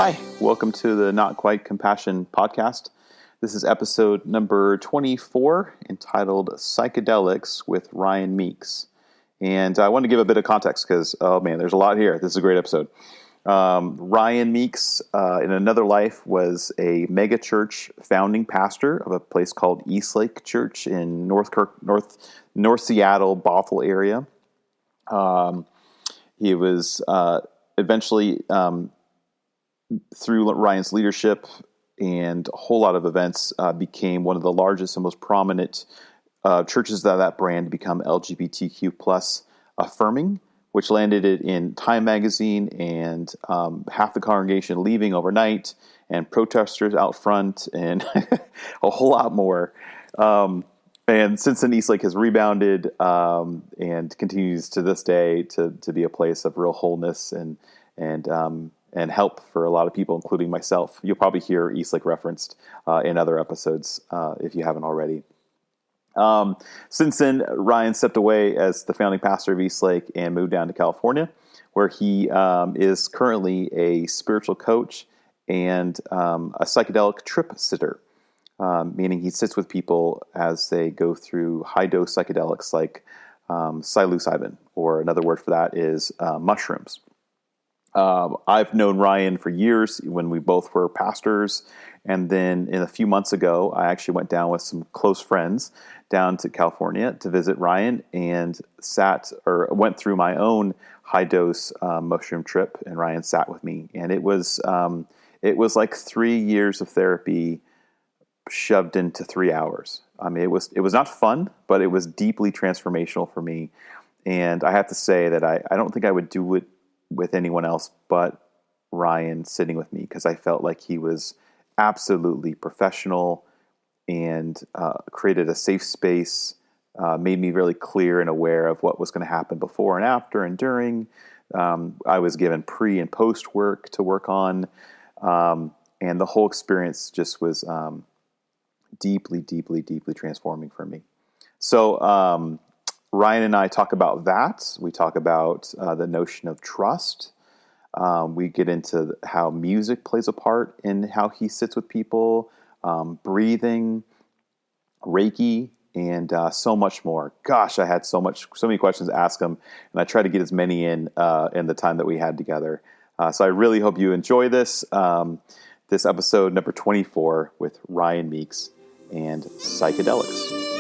Hi, welcome to the Not Quite Compassion podcast. This is episode number 24, entitled Psychedelics with Ryan Meeks. And I want to give a bit of context because, oh man, there's a lot here. This is a great episode. Ryan Meeks, in another life, was a mega church founding pastor of a place called Eastlake Church in North Seattle, Bothell area. He was eventually, through Ryan's leadership and a whole lot of events, became one of the largest and most prominent churches that brand become LGBTQ plus affirming, which landed it in Time magazine, and half the congregation leaving overnight, and protesters out front, and a whole lot more. And since then, Eastlake has rebounded and continues to this day to be a place of real wholeness and help for a lot of people, including myself. You'll probably hear Eastlake referenced in other episodes if you haven't already. Since then, Ryan stepped away as the founding pastor of Eastlake and moved down to California, where he is currently a spiritual coach and a psychedelic trip sitter, meaning he sits with people as they go through high-dose psychedelics like psilocybin, or another word for that is mushrooms. I've known Ryan for years when we both were pastors. And then a few months ago, I actually went down with some close friends down to California to visit Ryan and went through my own high dose mushroom trip. And Ryan sat with me, and it was like 3 years of therapy shoved into 3 hours. I mean, it was not fun, but it was deeply transformational for me. And I have to say that I don't think I would do it with anyone else but Ryan sitting with me, because I felt like he was absolutely professional and created a safe space, made me really clear and aware of what was going to happen before and after and during. I was given pre and post work to work on, and the whole experience just was deeply, deeply, deeply transforming for me. So Ryan and I talk about that. We talk about the notion of trust. We get into how music plays a part in how he sits with people, breathing, Reiki, and so much more. Gosh, I had so many questions to ask him, and I tried to get as many in the time that we had together. So I really hope you enjoy this episode number 24 with Ryan Meeks and psychedelics.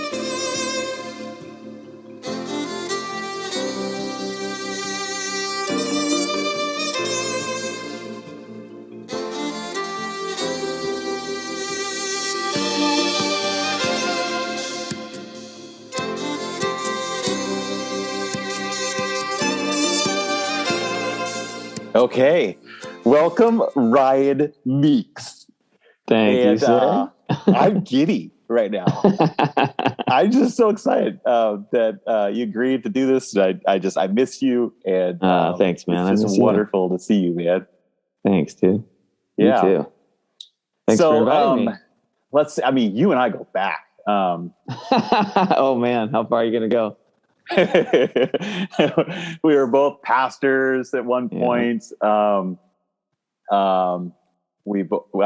Okay, welcome Ryan Meeks. Thank you, sir. I'm giddy right now. I'm just so excited that you agreed to do this. I miss you, and thanks, man. It's just wonderful to see you, man. Thanks, dude. Yeah. You too. Thanks for inviting me. You and I go back. Oh man, how far are you gonna go? We were both pastors at one point. I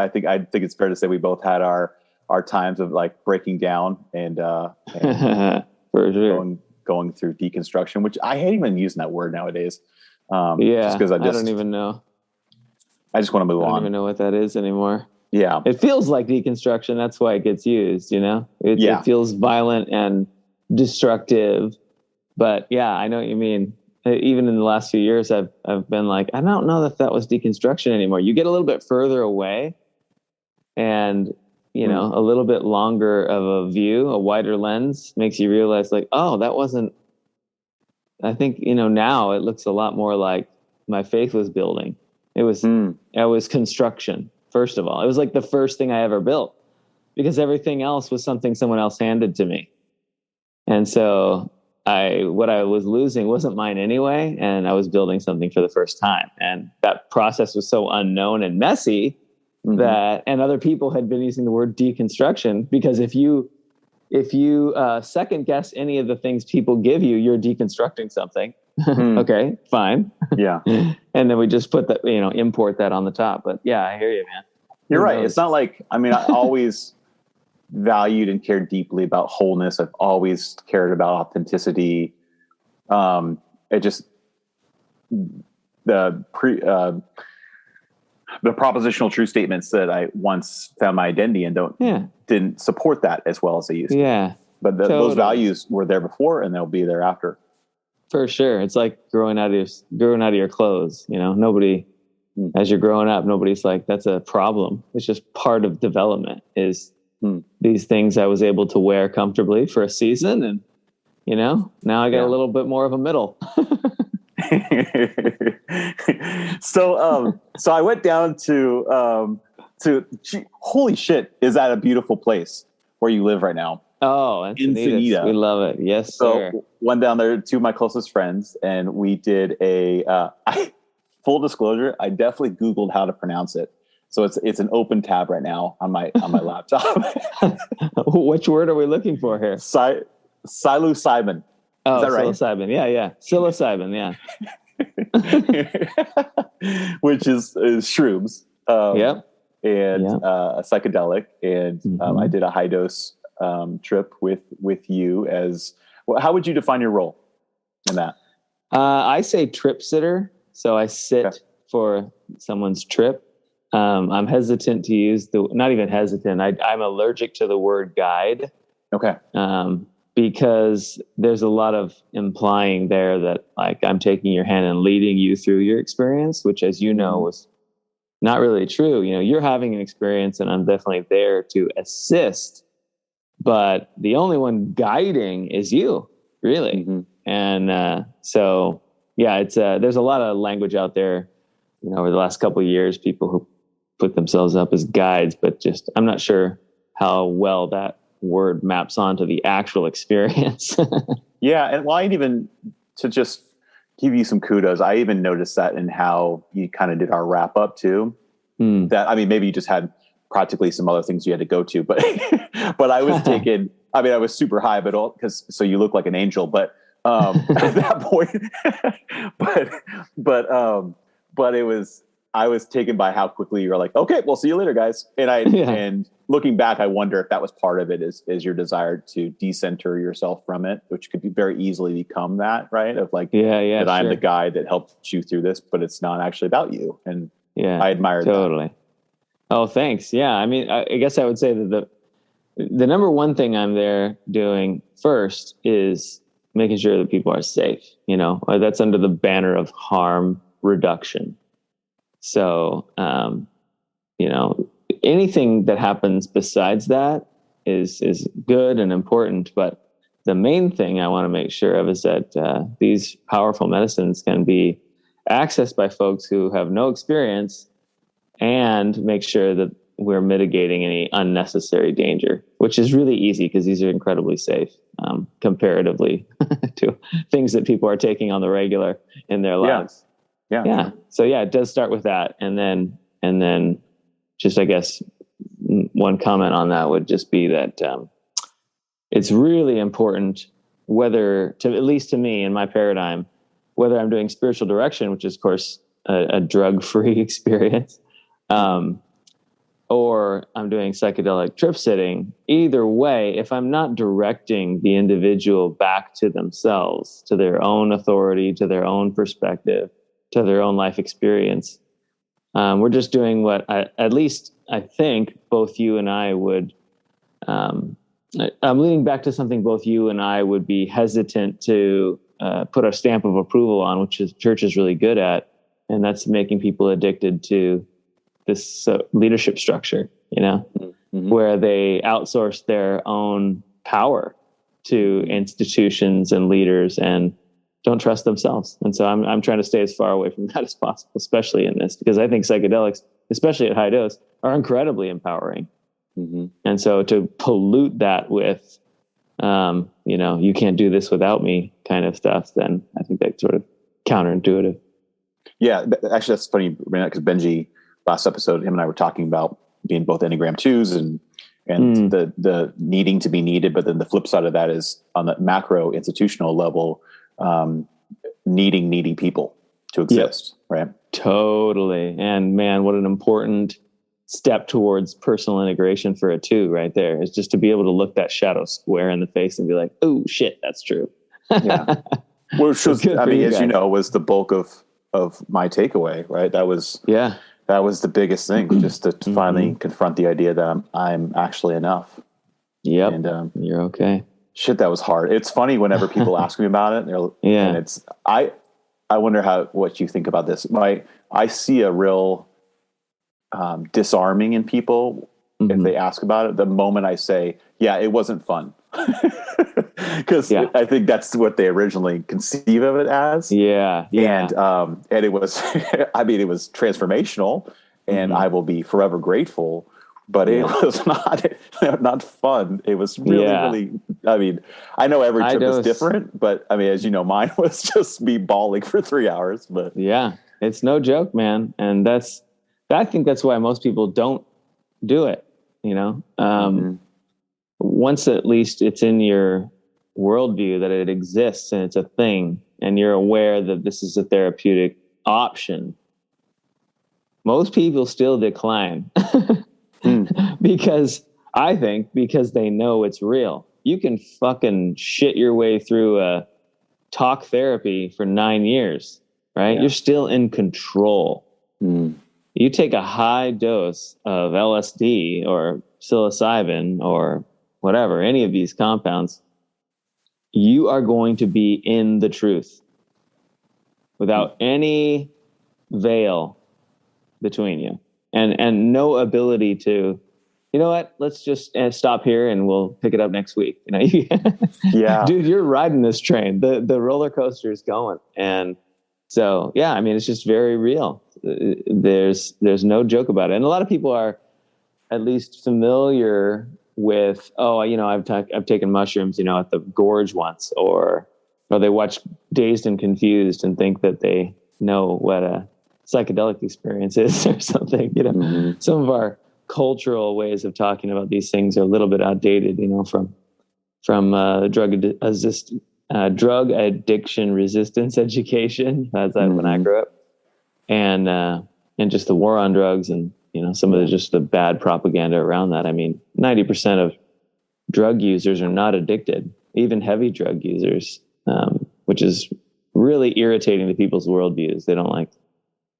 think it's fair to say we both had our times of like breaking down and for sure. going through deconstruction, which I hate even using that word nowadays. Just because I don't even know. I just want to move on. I don't even know what that is anymore. Yeah, it feels like deconstruction. That's why it gets used. It feels violent and destructive. But yeah, I know what you mean. Even in the last few years, I've been like, I don't know that was deconstruction anymore. You get a little bit further away, and a little bit longer of a view, a wider lens, makes you realize like, oh, that wasn't. I think now it looks a lot more like my faith was building. It was construction. First of all, it was like the first thing I ever built, because everything else was something someone else handed to me, and so. What I was losing wasn't mine anyway, and I was building something for the first time. And that process was so unknown and messy and other people had been using the word deconstruction, because if you if you second guess any of the things people give you, you're deconstructing something. Okay, fine. Yeah. And then we just put that, import that on the top. But yeah, I hear you, man. You're right. It's not like, I always valued and cared deeply about wholeness. I've always cared about authenticity. It just, the propositional true statements that I once found my identity in didn't support that as well as they used to. Yeah. But those values were there before, and they'll be there after. For sure. It's like growing out of your clothes. Nobody, as you're growing up, nobody's like, that's a problem. It's just part of development is these things I was able to wear comfortably for a season. And, now I got a little bit more of a middle. So I went down to holy shit, is that a beautiful place where you live right now? Oh, Encinitas. We love it. Yes, sir. So went down there, two of my closest friends, and we did full disclosure, I definitely Googled how to pronounce it. So it's an open tab right now on my laptop. Which word are we looking for here? Psilocybin. Oh, is that right? Psilocybin. Yeah. Psilocybin. Yeah. Which is shrooms. Yep. And a psychedelic. And I did a high dose trip with you as well. How would you define your role in that? I say trip sitter. So I sit for someone's trip. I'm hesitant to use not even hesitant. I'm allergic to the word guide. Okay. Because there's a lot of implying there that like I'm taking your hand and leading you through your experience, which, as you know, was not really true. You're having an experience and I'm definitely there to assist, but the only one guiding is you, really. Mm-hmm. And so, yeah, it's there's a lot of language out there, over the last couple of years, people who put themselves up as guides, but just I'm not sure how well that word maps onto the actual experience. Yeah. And well, even to just give you some kudos, I even noticed that in how you kind of did our wrap up too. That, maybe you just had practically some other things you had to go to, but, but I was taken, I was super high, so you look like an angel, but, at that point, but I was taken by how quickly you were like, okay, we'll see you later, guys. And looking back, I wonder if that was part of it is your desire to decenter yourself from it, which could be very easily become that, right? Of like, that I'm the guy that helped you through this, but it's not actually about you. And I admire that. Oh, thanks. Yeah. I guess I would say that the number one thing I'm there doing first is making sure that people are safe. That's under the banner of harm reduction. So, anything that happens besides that is good and important. But the main thing I want to make sure of is that these powerful medicines can be accessed by folks who have no experience, and make sure that we're mitigating any unnecessary danger, which is really easy because these are incredibly safe comparatively to things that people are taking on the regular in their lives. Yeah. So it does start with that. And then just, I guess, one comment on that would just be that it's really important at least to me in my paradigm, whether I'm doing spiritual direction, which is of course a drug-free experience, or I'm doing psychedelic trip sitting, either way, if I'm not directing the individual back to themselves, to their own authority, to their own perspective, to their own life experience, we're just doing what at least I think both you and I would, I'm leaning back to something both you and I would be hesitant to put a stamp of approval on, which is church is really good at, and that's making people addicted to this leadership structure, where they outsource their own power to institutions and leaders and don't trust themselves. And so I'm trying to stay as far away from that as possible, especially in this, because I think psychedelics, especially at high dose, are incredibly empowering. Mm-hmm. And so to pollute that with, you can't do this without me kind of stuff, then I think that's sort of counterintuitive. Yeah. Actually, that's funny because Benji, last episode, him and I were talking about being both Enneagram 2s and the needing to be needed. But then the flip side of that is on the macro institutional level, needing needy people to exist. Yep. Right. Totally. And man, what an important step towards personal integration for it too, right there, is just to be able to look that shadow square in the face and be like, oh shit, that's true. Yeah. Which was, I mean, as you know, was the bulk of my takeaway, right? That was the biggest thing, just to finally confront the idea that I'm actually enough. Yep. And you're okay. Shit, that was hard. It's funny whenever people ask me about it. And it's, I wonder what you think about this. I see a real disarming in people if they ask about it. The moment I say, yeah, it wasn't fun. Because I think that's what they originally conceive of it as. Yeah. And it was, I mean, it was transformational, and I will be forever grateful. But it was not fun. It was really. I mean, I know every trip is different, but I mean, as you know, mine was just me bawling for 3 hours. But yeah, it's no joke, man. And I think that's why most people don't do it. You know, once at least it's in your worldview that it exists and it's a thing, and you're aware that this is a therapeutic option, most people still decline. Because they know it's real. You can fucking shit your way through a talk therapy for 9 years, right? Yeah. You're still in control. You take a high dose of LSD or psilocybin or whatever, any of these compounds, you are going to be in the truth without any veil between you. And no ability to, you know what, let's just stop here and we'll pick it up next week. You know, yeah, dude, you're riding this train. The roller coaster is going. And so, yeah, I mean, it's just very real. There's no joke about it. And a lot of people are at least familiar with, I've taken mushrooms, at the Gorge once, or they watch Dazed and Confused and think that they know what a psychedelic experiences or something. Some of our cultural ways of talking about these things are a little bit outdated, from drug addiction resistance education, as when I grew up, and just the war on drugs, and some of the bad propaganda around that. I mean, 90% of drug users are not addicted, even heavy drug users, which is really irritating to people's worldviews. They don't like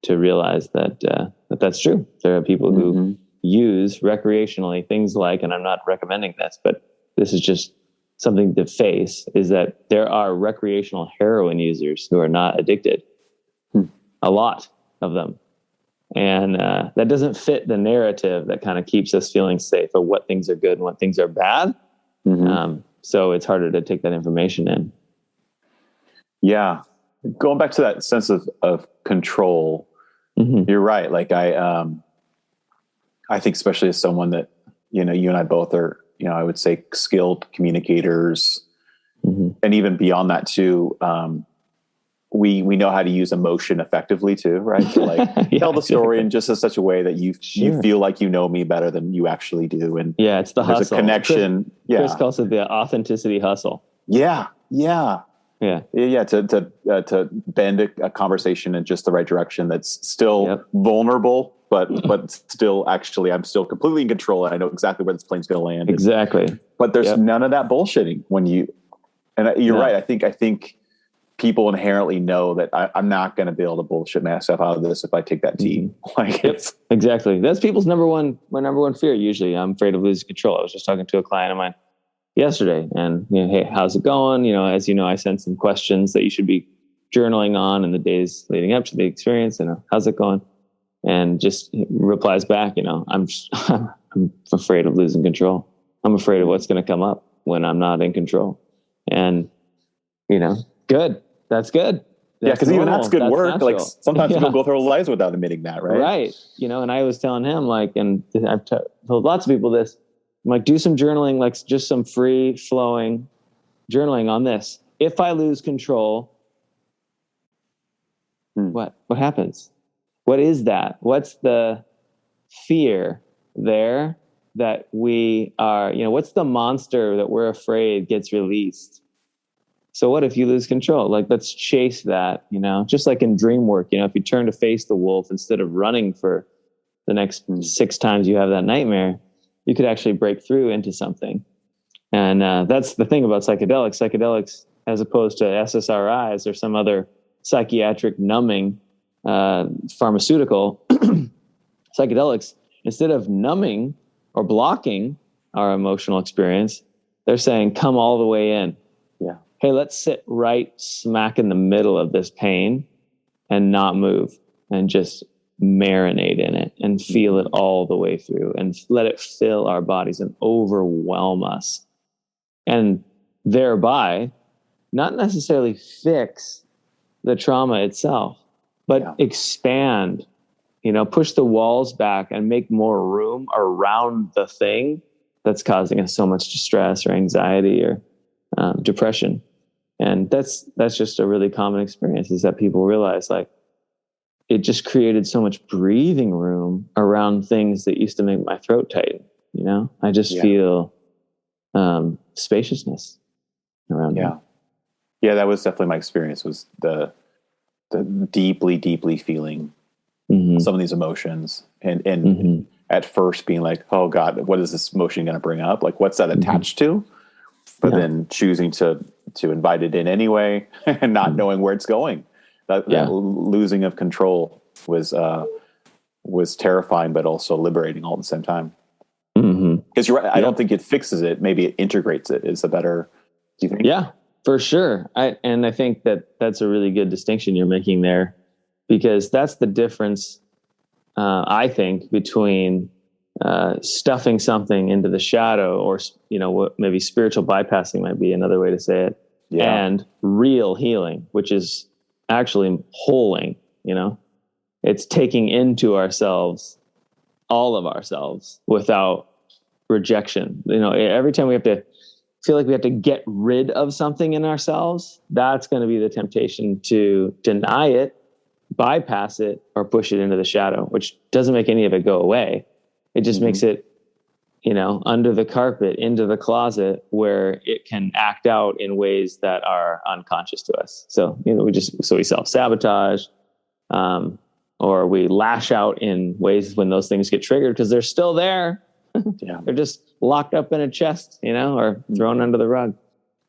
to realize that that's true. There are people who use recreationally things like, and I'm not recommending this, but this is just something to face, is that there are recreational heroin users who are not addicted. A lot of them. And that doesn't fit the narrative that kind of keeps us feeling safe of what things are good and what things are bad. So it's harder to take that information in. Yeah. Going back to that sense of control, you're right. Like I think especially as someone that, you and I both are, I would say skilled communicators, and even beyond that too, we know how to use emotion effectively too, right? To like tell the story in just in such a way that you feel like you know me better than you actually do. And it's the hustle. There's a connection. Chris calls it the authenticity hustle. Yeah. To bend a conversation in just the right direction that's still vulnerable, but still actually I'm still completely in control, and I know exactly where this plane's going to land. Exactly. But there's none of that bullshitting when you're right. I think people inherently know that I'm not going to be able to bullshit myself out of this if I take that tea. Exactly. That's people's my number one fear. Usually I'm afraid of losing control. I was just talking to a client of mine yesterday, and hey, how's it going? As you know, I sent some questions that you should be journaling on in the days leading up to the experience. How's it going? And just replies back, I'm afraid of losing control. I'm afraid of what's going to come up when I'm not in control. And good. That's good. Because even that's good work. Natural. Like sometimes people go through their lives without admitting that, right? Right. And I was telling him, and I've told lots of people this. I'm like, do some journaling, like just some free flowing journaling on this. If I lose control, what happens? What is that? What's the fear there that we are, what's the monster that we're afraid gets released? So what if you lose control? Like, let's chase that, just like in dream work, if you turn to face the wolf instead of running for the next 6 times you have that nightmare, you could actually break through into something. And that's the thing about psychedelics. Psychedelics, as opposed to SSRIs or some other psychiatric numbing pharmaceutical, psychedelics, instead of numbing or blocking our emotional experience, they're saying, come all the way in. Yeah. Hey, let's sit right smack in the middle of this pain and not move and just marinate in it and feel it all the way through and let it fill our bodies and overwhelm us. And thereby, not necessarily fix the trauma itself, but expand, push the walls back and make more room around the thing that's causing us so much distress or anxiety or depression. And that's just a really common experience, is that people realize, like, it just created so much breathing room around things that used to make my throat tighten. I just feel spaciousness around me. Yeah, that was definitely my experience, was the deeply feeling some of these emotions and at first being like, oh God, what is this emotion going to bring up? Like, what's that attached to? But then choosing to invite it in anyway and not knowing where it's going. That losing of control was terrifying, but also liberating all at the same time. Because you're right. I don't think it fixes it. Maybe it integrates it. Is a better, do you think? Yeah, for sure. I think that's a really good distinction you're making there, because that's the difference, I think, between stuffing something into the shadow, or, what maybe spiritual bypassing might be another way to say it, and real healing, which is actually holing, it's taking into ourselves all of ourselves without rejection. Every time we have to feel like we have to get rid of something in ourselves, that's going to be the temptation to deny it, bypass it, or push it into the shadow, which doesn't make any of it go away. It just makes it, under the carpet, into the closet, where it can act out in ways that are unconscious to us. So, we self-sabotage, or we lash out in ways when those things get triggered, because they're still there. They're just locked up in a chest, or thrown under the rug.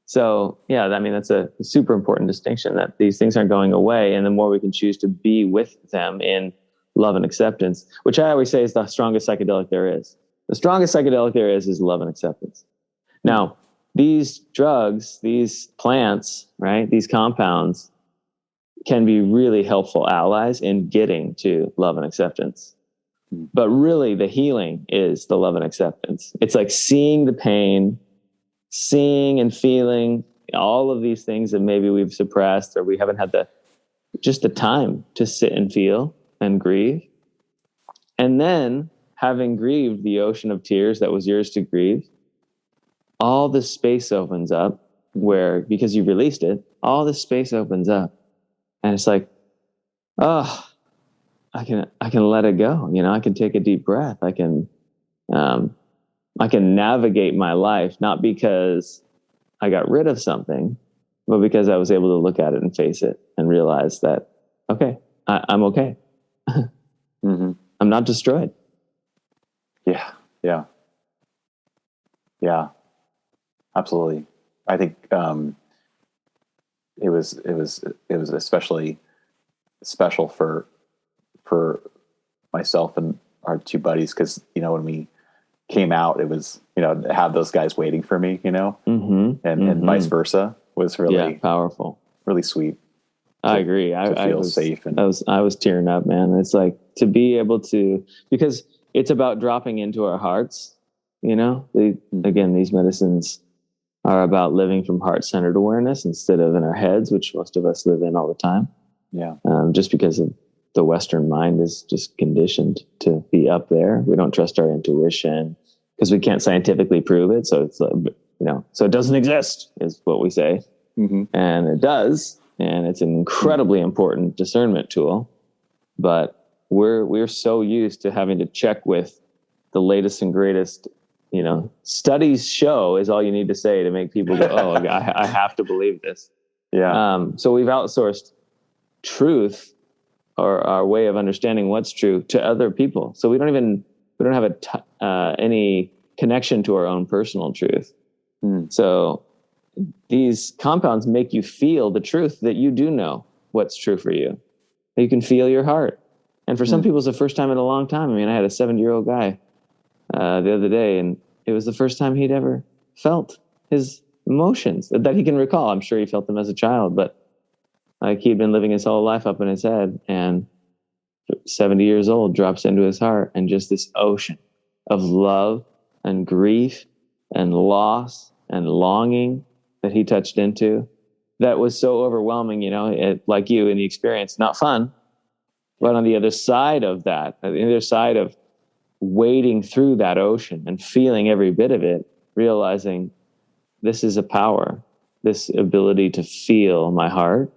So, that's a super important distinction, that these things aren't going away. And the more we can choose to be with them in love and acceptance, which I always say is the strongest psychedelic there is. The strongest psychedelic there is love and acceptance. Now, these drugs, these plants, right, these compounds can be really helpful allies in getting to love and acceptance. But really, the healing is the love and acceptance. It's like seeing the pain, seeing and feeling all of these things that maybe we've suppressed, or we haven't had the time to sit and feel and grieve. And then, having grieved the ocean of tears that was yours to grieve, all this space opens up where, because you released it, all this space opens up. And it's like, oh, I can let it go. I can take a deep breath. I can navigate my life, not because I got rid of something, but because I was able to look at it and face it and realize that, okay, I'm okay. I'm not destroyed. Yeah, absolutely. I think it was especially special for myself and our 2 buddies, because when we came out, it was to have those guys waiting for me, and vice versa, was really powerful, really sweet. I agree. I was safe, and I was tearing up, man. It's like to be able to, because it's about dropping into our hearts. Again, these medicines are about living from heart-centered awareness instead of in our heads, which most of us live in all the time. Just because of the Western mind is just conditioned to be up there. We don't trust our intuition because we can't scientifically prove it. So it's so it doesn't exist, is what we say. And it does. And it's an incredibly important discernment tool, but we're so used to having to check with the latest and greatest studies show is all you need to say to make people go, oh, I have to believe this. Yeah. So we've outsourced truth, or our way of understanding what's true, to other people. So we don't have any connection to our own personal truth. So these compounds make you feel the truth that you do know what's true for you. You can feel your heart. And for some people, it's the first time in a long time. I mean, I had a 70-year-old guy the other day, and it was the first time he'd ever felt his emotions that he can recall. I'm sure he felt them as a child, but like he'd been living his whole life up in his head, and 70 years old drops into his heart, and just this ocean of love and grief and loss and longing that he touched into, that was so overwhelming, like you in the experience, not fun. But on the other side of that, on the other side of wading through that ocean and feeling every bit of it, realizing this is a power, this ability to feel my heart,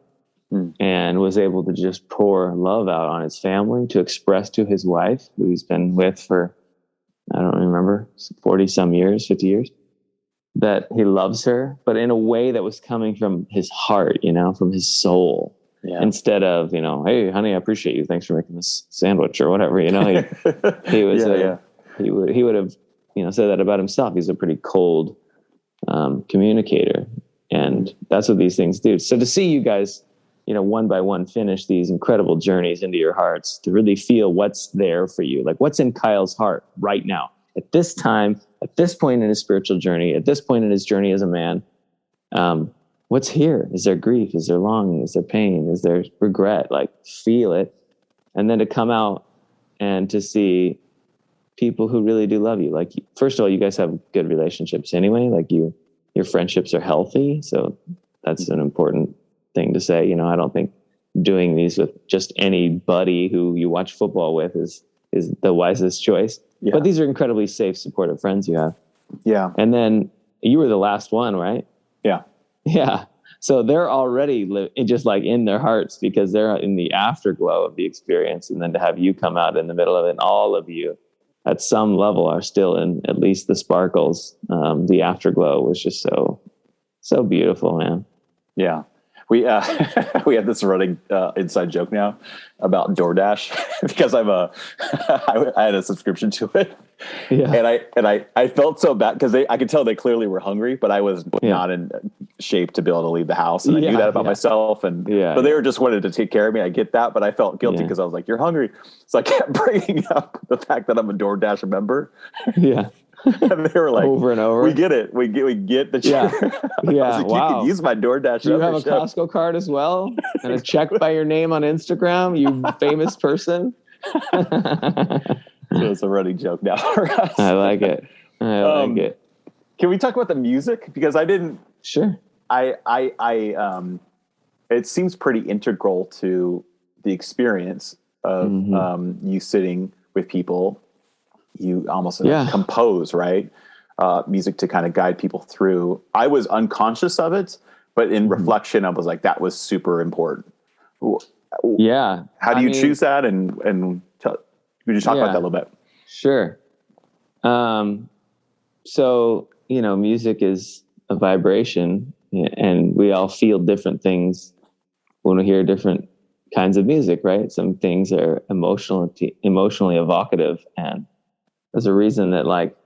and was able to just pour love out on his family, to express to his wife, who he's been with for, I don't remember, 40 some years, 50 years, that he loves her, but in a way that was coming from his heart, from his soul. Yeah. Instead of, hey, honey, I appreciate you. Thanks for making this sandwich or whatever, he was, he would have, said that about himself. He's a pretty cold communicator, and that's what these things do. So to see you guys, one by one finish these incredible journeys into your hearts, to really feel what's there for you, like what's in Kyle's heart right now, at this time, at this point in his spiritual journey, at this point in his journey as a man, what's here? Is there grief? Is there longing? Is there pain? Is there regret? Like, feel it. And then to come out and to see people who really do love you. Like, first of all, you guys have good relationships anyway. Like your friendships are healthy. So that's an important thing to say. I don't think doing these with just anybody who you watch football with is the wisest choice. Yeah. But these are incredibly safe, supportive friends you have. Yeah. And then you were the last one, right? Yeah. Yeah. So they're already just like in their hearts, because they're in the afterglow of the experience. And then to have you come out in the middle of it, and all of you at some level are still in at least the sparkles. The afterglow was just so beautiful, man. Yeah. We we have this running inside joke now about DoorDash because I had a subscription to it, and I felt so bad because I could tell they clearly were hungry, but I was not in shape to be able to leave the house, and I knew that about myself, and but they were just wanted to take care of me. I get that, but I felt guilty because I was like, "You're hungry," so I kept bringing up the fact that I'm a DoorDash member. Yeah. And they were like, over and over. We get it. We get the check. Yeah. Like, wow. You can use my DoorDash. Do you have a Costco card as well? And a check by your name on Instagram, you famous person? So it's a running joke now for us. I like it. I like it. Can we talk about the music? Because I didn't. Sure. It seems pretty integral to the experience of you sitting with people. You almost compose, right? Music to kind of guide people through. I was unconscious of it, but in reflection, I was like, that was super important. Yeah. How do you choose that? And could you talk about that a little bit? Sure. So, music is a vibration, and we all feel different things when we hear different kinds of music, right? Some things are emotionally evocative, and there's a reason that like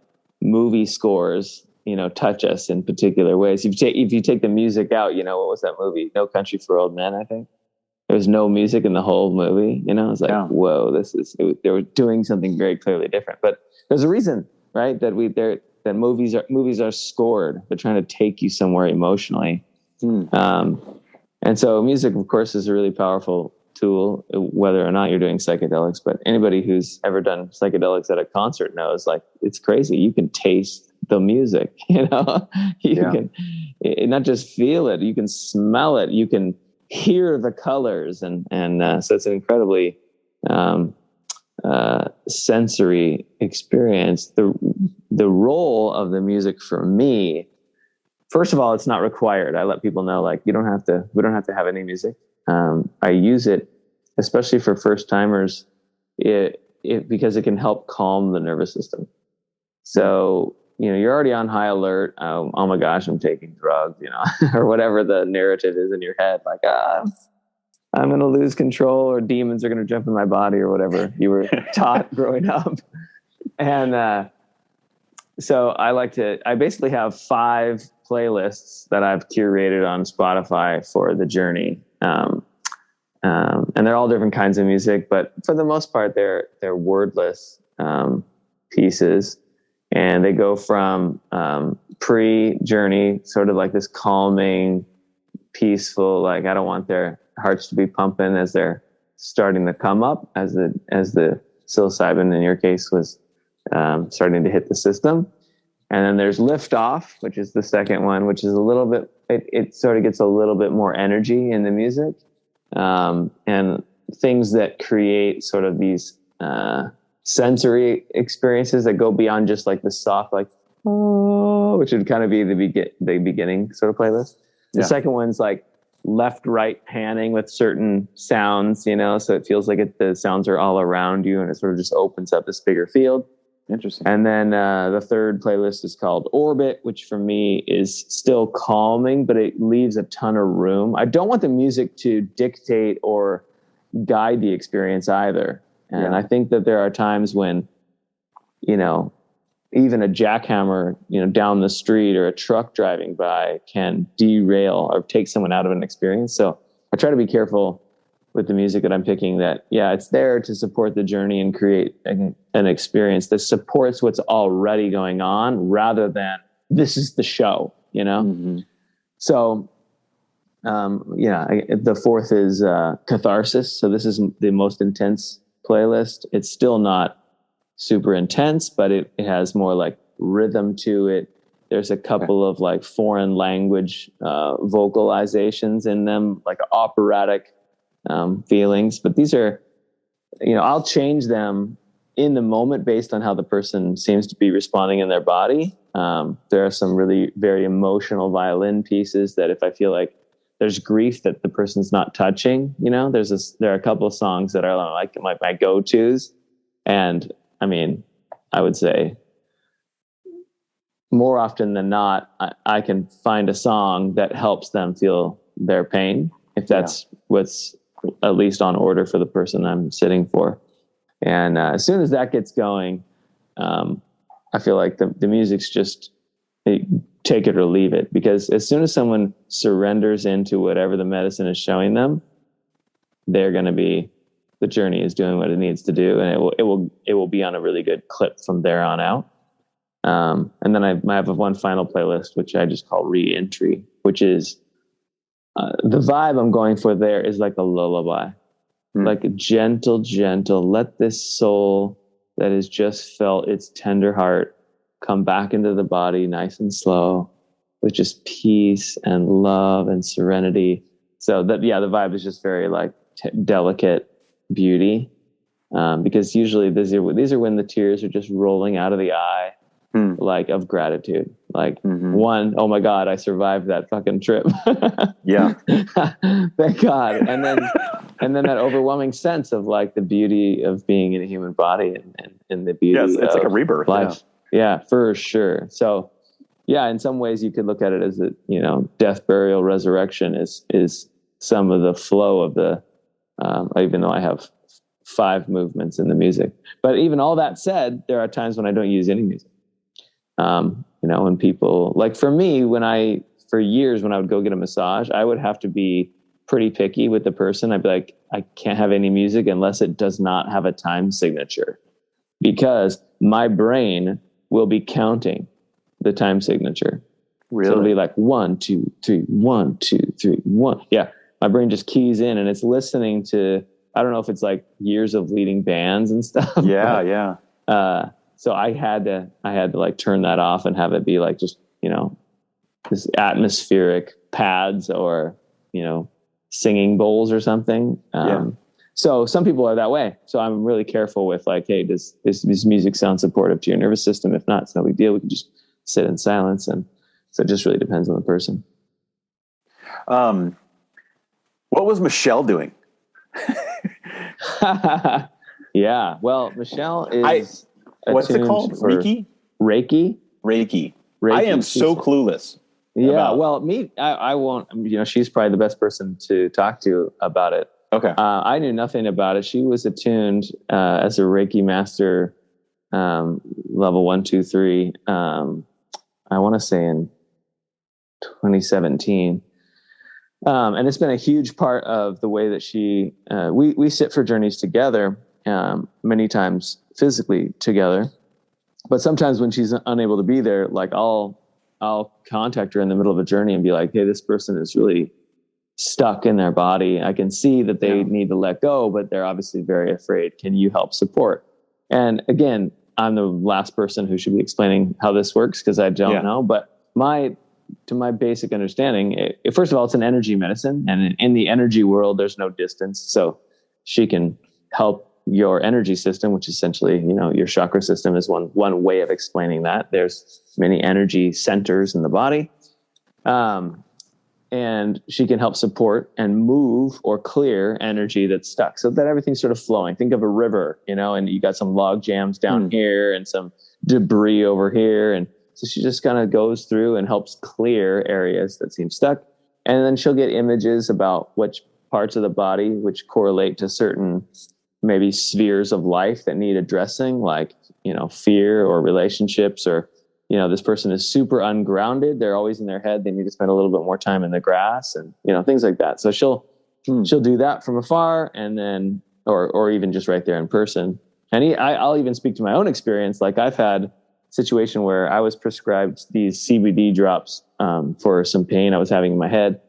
movie scores, touch us in particular ways. If you take the music out, what was that movie? No Country for Old Men, I think. There was no music in the whole movie. It's like, whoa, they were doing something very clearly different. But there's a reason, right? That movies are scored. They're trying to take you somewhere emotionally. And so music, of course, is a really powerful tool, whether or not you're doing psychedelics. But anybody who's ever done psychedelics at a concert knows, like, it's crazy. You can taste the music, you can not just feel it, you can smell it, you can hear the colors. And so it's an incredibly sensory experience. The role of the music for me, first of all, it's not required. I let people know, like, we don't have to have any music. I use it, especially for first timers, because it can help calm the nervous system. So you're already on high alert. Oh my gosh, I'm taking drugs, or whatever the narrative is in your head. Like, I'm going to lose control, or demons are going to jump in my body, or whatever you were taught growing up. And so I basically have 5 playlists that I've curated on Spotify for the journey. And they're all different kinds of music, but for the most part, they're wordless pieces. And they go from pre-journey, sort of like this calming, peaceful, like I don't want their hearts to be pumping as they're starting to come up, as the psilocybin in your case was starting to hit the system. And then there's lift off, which is the second one, which is a little bit, it sort of gets a little bit more energy in the music. And things that create sort of these sensory experiences that go beyond just like the soft, like, oh, which would kind of be the beginning sort of playlist. The second one's like left, right panning with certain sounds, so it feels like the sounds are all around you, and it sort of just opens up this bigger field. Interesting. And then the third playlist is called Orbit, which for me is still calming, but it leaves a ton of room. I don't want the music to dictate or guide the experience either. And I think that there are times when, even a jackhammer, down the street or a truck driving by can derail or take someone out of an experience. So I try to be careful with the music that I'm picking, that, it's there to support the journey and create an experience that supports what's already going on, rather than this is the show, Mm-hmm. So, the fourth is Catharsis. So this is the most intense playlist. It's still not super intense, but it has more like rhythm to it. There's a couple of like foreign language vocalizations in them, like operatic feelings. But these are, I'll change them in the moment based on how the person seems to be responding in their body. There are some really very emotional violin pieces that if I feel like there's grief that the person's not touching, there are a couple of songs that are like my go-tos. And I mean, I would say more often than not, I can find a song that helps them feel their pain, if that's what's at least on order for the person I'm sitting for. And as soon as that gets going, I feel like the music's just take it or leave it, because as soon as someone surrenders into whatever the medicine is showing them, they're going to be, the journey is doing what it needs to do, and it will be on a really good clip from there on out. And then I have one final playlist, which I just call Re-Entry, which is the vibe I'm going for there is like a lullaby, like a gentle, let this soul that has just felt its tender heart come back into the body nice and slow, with just peace and love and serenity. So that, the vibe is just very like delicate beauty, because usually these are when the tears are just rolling out of the eye, like of gratitude, like one, oh my God, I survived that fucking trip. Thank God. And then that overwhelming sense of like the beauty of being in a human body and the beauty it's like a rebirth life. Yeah, for sure. So in some ways you could look at it as death, burial, resurrection is some of the flow of the, even though I have 5 movements in the music. But even all that said, there are times when I don't use any music. When people, like for me, for years when I would go get a massage, I would have to be pretty picky with the person. I'd be like, I can't have any music unless it does not have a time signature, because my brain will be counting the time signature. Really? So it'll be like 1, 2, 3, 1, 2, 3, 1. Yeah. My brain just keys in and it's listening to, I don't know if it's like years of leading bands and stuff. So I had to like turn that off and have it be like just, this atmospheric pads or, singing bowls or something. So some people are that way. So I'm really careful with like, hey, does this music sound supportive to your nervous system? If not, it's no big deal. We can just sit in silence. And so it just really depends on the person. What was Michelle doing? Well, Michelle is what's it called? Reiki. Reiki. Reiki. I am so clueless. Yeah. Well, I won't, she's probably the best person to talk to about it. Okay. I knew nothing about it. She was attuned as a Reiki master, level 1, 2, 3. I want to say in 2017. And it's been a huge part of the way that we sit for journeys together, many times physically together, but sometimes when she's unable to be there, like I'll contact her in the middle of a journey and be like, hey, this person is really stuck in their body. I can see that they need to let go, but they're obviously very afraid. Can you help support? And again, I'm the last person who should be explaining how this works because I don't know, but to my basic understanding, first of all, it's an energy medicine, and in the energy world, there's no distance. So she can help your energy system, which essentially, your chakra system is one way of explaining that. There's many energy centers in the body. And she can help support and move or clear energy that's stuck so that everything's sort of flowing. Think of a river, and you got some log jams down here and some debris over here. And so she just kind of goes through and helps clear areas that seem stuck. And then she'll get images about which parts of the body, which correlate to certain maybe spheres of life that need addressing, like, fear or relationships, or, this person is super ungrounded. They're always in their head. They need to spend a little bit more time in the grass and, things like that. So she'll do that from afar, and then, or even just right there in person. And I'll even speak to my own experience. Like I've had a situation where I was prescribed these CBD drops for some pain I was having in my head.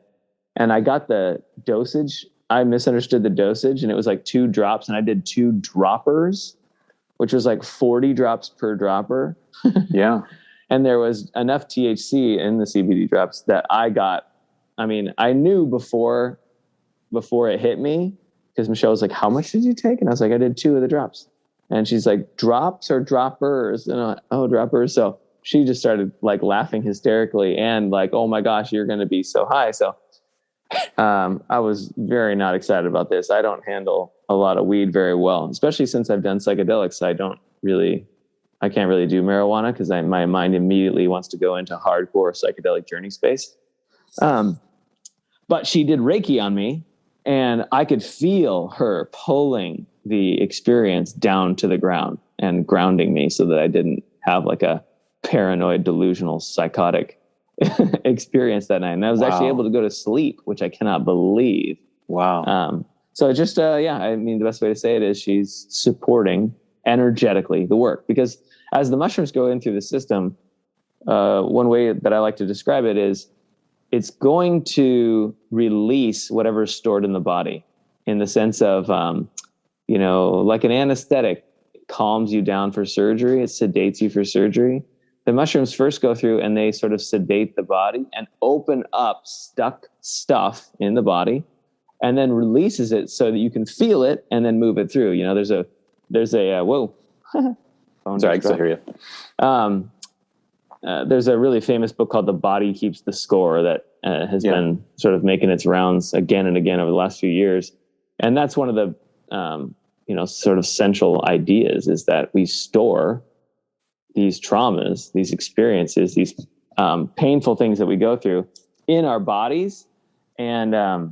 And I got the dosage. I misunderstood the dosage, and it was like 2 drops, and I did 2 droppers, which was like 40 drops per dropper. Yeah. And there was enough THC in the CBD drops that I got. I mean, I knew before it hit me, because Michelle was like, how much did you take? And I was like, I did 2 of the drops. And she's like, drops or droppers? And I'm like, oh, droppers. So she just started like laughing hysterically and like, oh my gosh, you're going to be so high. So I was very not excited about this. I don't handle a lot of weed very well, especially since I've done psychedelics. I can't really do marijuana because my mind immediately wants to go into hardcore psychedelic journey space. But she did Reiki on me, and I could feel her pulling the experience down to the ground and grounding me so that I didn't have like a paranoid, delusional, psychotic experience that night. And I was actually able to go to sleep, which I cannot believe. Wow. So just, the best way to say it is she's supporting energetically the work, because as the mushrooms go in through the system, one way that I like to describe it is it's going to release whatever's stored in the body, in the sense of, like an anesthetic calms you down for surgery. It sedates you for surgery. The mushrooms first go through and they sort of sedate the body and open up stuck stuff in the body, and then releases it so that you can feel it and then move it through. There's a whoa. Sorry, I can still hear you. There's a really famous book called The Body Keeps the Score that has been sort of making its rounds again and again over the last few years. And that's one of the, sort of central ideas, is that we store these traumas, these experiences, these painful things that we go through in our bodies. And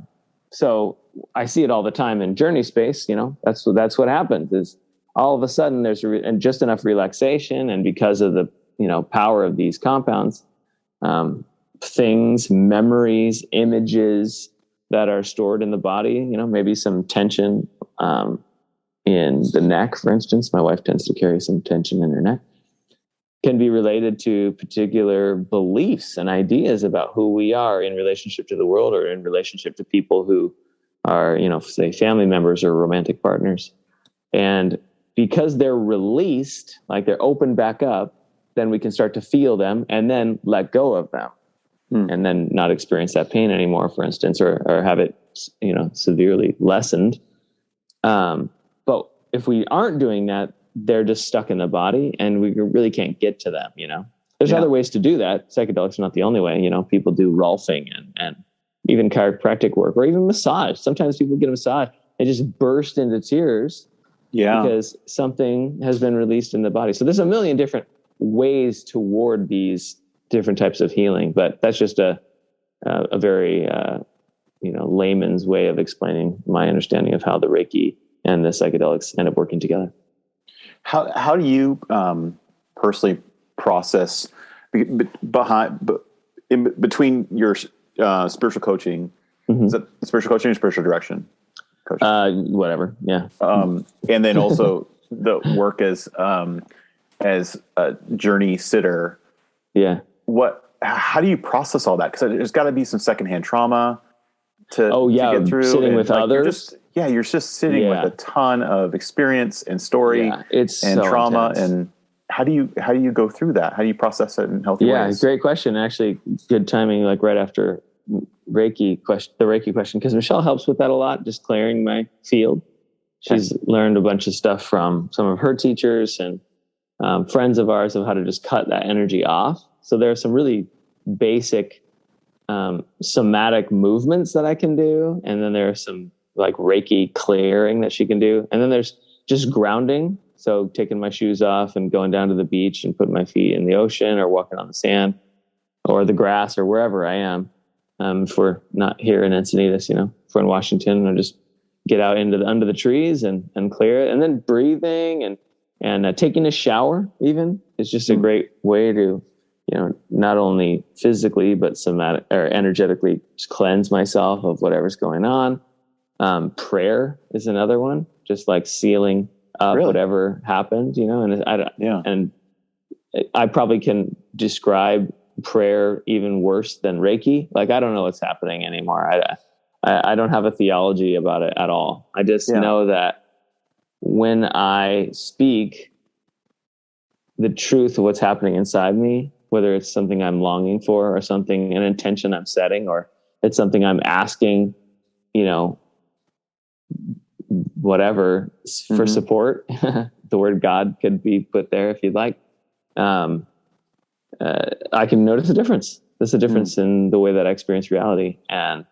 so I see it all the time in journey space. That's what happens is all of a sudden there's just enough relaxation. And because of the, power of these compounds, things, memories, images that are stored in the body, maybe some tension in the neck, for instance. My wife tends to carry some tension in her neck, can be related to particular beliefs and ideas about who we are in relationship to the world, or in relationship to people who are, say family members or romantic partners. And because they're released, like they're opened back up, then we can start to feel them and then let go of them, and then not experience that pain anymore, for instance, or have it, severely lessened. But if we aren't doing that, they're just stuck in the body and we really can't get to them. There's other ways to do that. Psychedelics are not the only way. People do rolfing and even chiropractic work, or even massage. Sometimes people get a massage and just burst into tears because something has been released in the body. So there's a million different ways toward these different types of healing, but that's just a very, layman's way of explaining my understanding of how the Reiki and the psychedelics end up working together. How do you personally process between your spiritual coaching? Is that spiritual coaching or spiritual direction coaching? Whatever. Yeah. And then also the work as a journey sitter. Yeah. How do you process all that? Because there's got to be some secondhand trauma to get through. Sitting with others. You're just sitting with a ton of experience and story and so trauma. intense. And how do you go through that? How do you process it in healthy ways? Yeah, great question. Actually, good timing, like right after the Reiki question, because Michelle helps with that a lot, just clearing my field. She's learned a bunch of stuff from some of her teachers and friends of ours of how to just cut that energy off. So there are some really basic somatic movements that I can do. And then there are some like Reiki clearing that she can do. And then there's just grounding. So taking my shoes off and going down to the beach and putting my feet in the ocean or walking on the sand or the grass or wherever I am. If we're not here in Encinitas, if we're in Washington, I'll just get out under the trees and clear it. And then breathing and taking a shower even is just a great way to, not only physically, but somatic or energetically just cleanse myself of whatever's going on. Prayer is another one, just like sealing up whatever happened, and I probably can describe prayer even worse than Reiki. Like, I don't know what's happening anymore. I don't have a theology about it at all. I just know that when I speak the truth of what's happening inside me, whether it's something I'm longing for or something, an intention I'm setting, or it's something I'm asking, whatever for support, the word God could be put there if you'd like. I can notice a difference. There's a difference in the way that I experience reality. And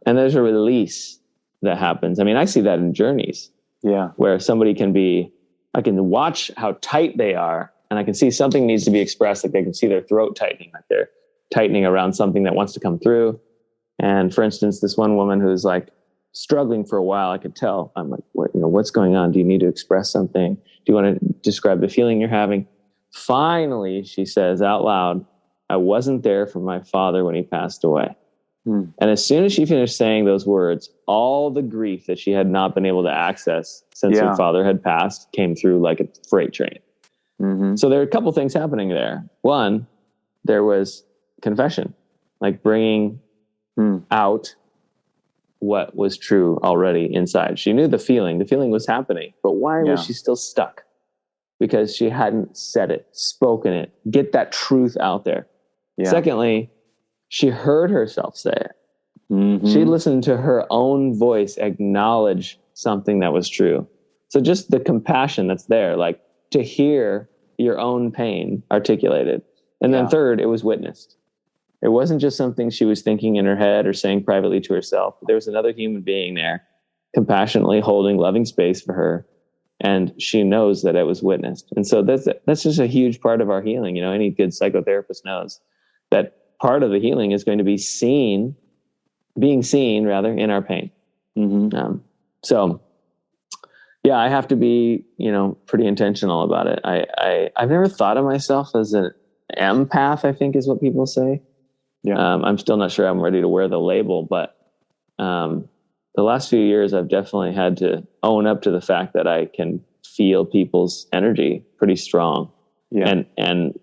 there's a release that happens. I mean, I see that in journeys where somebody I can watch how tight they are, and I can see something needs to be expressed. Like, they can see their throat tightening, like they're tightening around something that wants to come through. And for instance, this one woman who's like struggling for a while, I could tell. I'm like, what's going on? Do you need to express something? Do you want to describe the feeling you're having? Finally, she says out loud, I wasn't there for my father when he passed away. And as soon as she finished saying those words, all the grief that she had not been able to access since her father had passed came through like a freight train. So there are a couple things happening there. One, there was confession, like bringing out what was true already inside. She knew the feeling was happening, but why was she still stuck? Because she hadn't said it, spoken it, get that truth out there. Secondly, she heard herself say it. She listened to her own voice acknowledge something that was true. So just the compassion that's there, like to hear your own pain articulated. And then third, it was witnessed. It wasn't just something she was thinking in her head or saying privately to herself. There was another human being there, compassionately holding loving space for her. And she knows that it was witnessed. And so that's just a huge part of our healing. Any good psychotherapist knows that part of the healing is going to be being seen in our pain. So yeah, I have to be, pretty intentional about it. I've never thought of myself as an empath, I think is what people say. I'm still not sure I'm ready to wear the label, but the last few years I've definitely had to own up to the fact that I can feel people's energy pretty strong and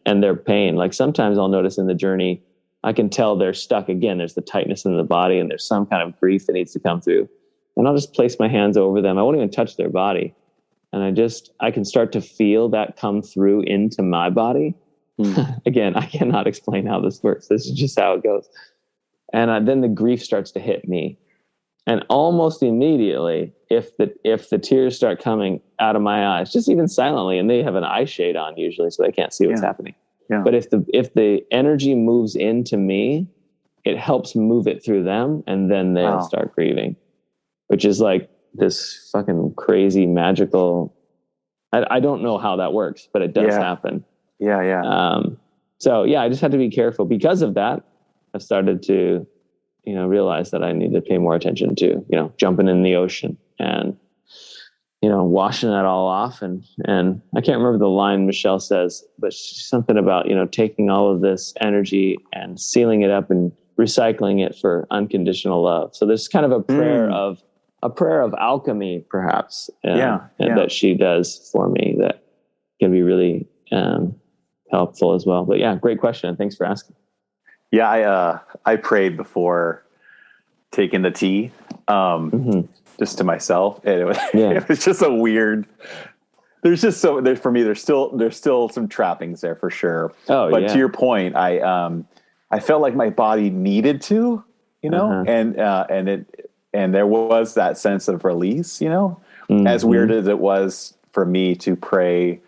their pain. Like sometimes I'll notice in the journey, I can tell they're stuck again. There's the tightness in the body and there's some kind of grief that needs to come through. And I'll just place my hands over them. I won't even touch their body. And I can start to feel that come through into my body. Again, I cannot explain how this works. This is just how it goes. And then the grief starts to hit me. And almost immediately, if the tears start coming out of my eyes, just even silently, and they have an eye shade on usually, so they can't see what's happening. But if the energy moves into me, it helps move it through them, and then they'll start grieving, which is like this fucking crazy magical. I don't know how that works, but it does happen. Yeah. So yeah, I just had to be careful. Because of that, I've started to, realize that I need to pay more attention to, jumping in the ocean and, washing that all off. And I can't remember the line Michelle says, but something about, taking all of this energy and sealing it up and recycling it for unconditional love. So there's kind of a prayer of alchemy, perhaps, that she does for me that can be really helpful as well. But yeah, great question. And thanks for asking. Yeah. I prayed before taking the tea, just to myself. And it was just a weird, there's for me, there's still some trappings there for sure. But to your point, I felt like my body needed to, and there was that sense of release, as weird as it was for me to pray,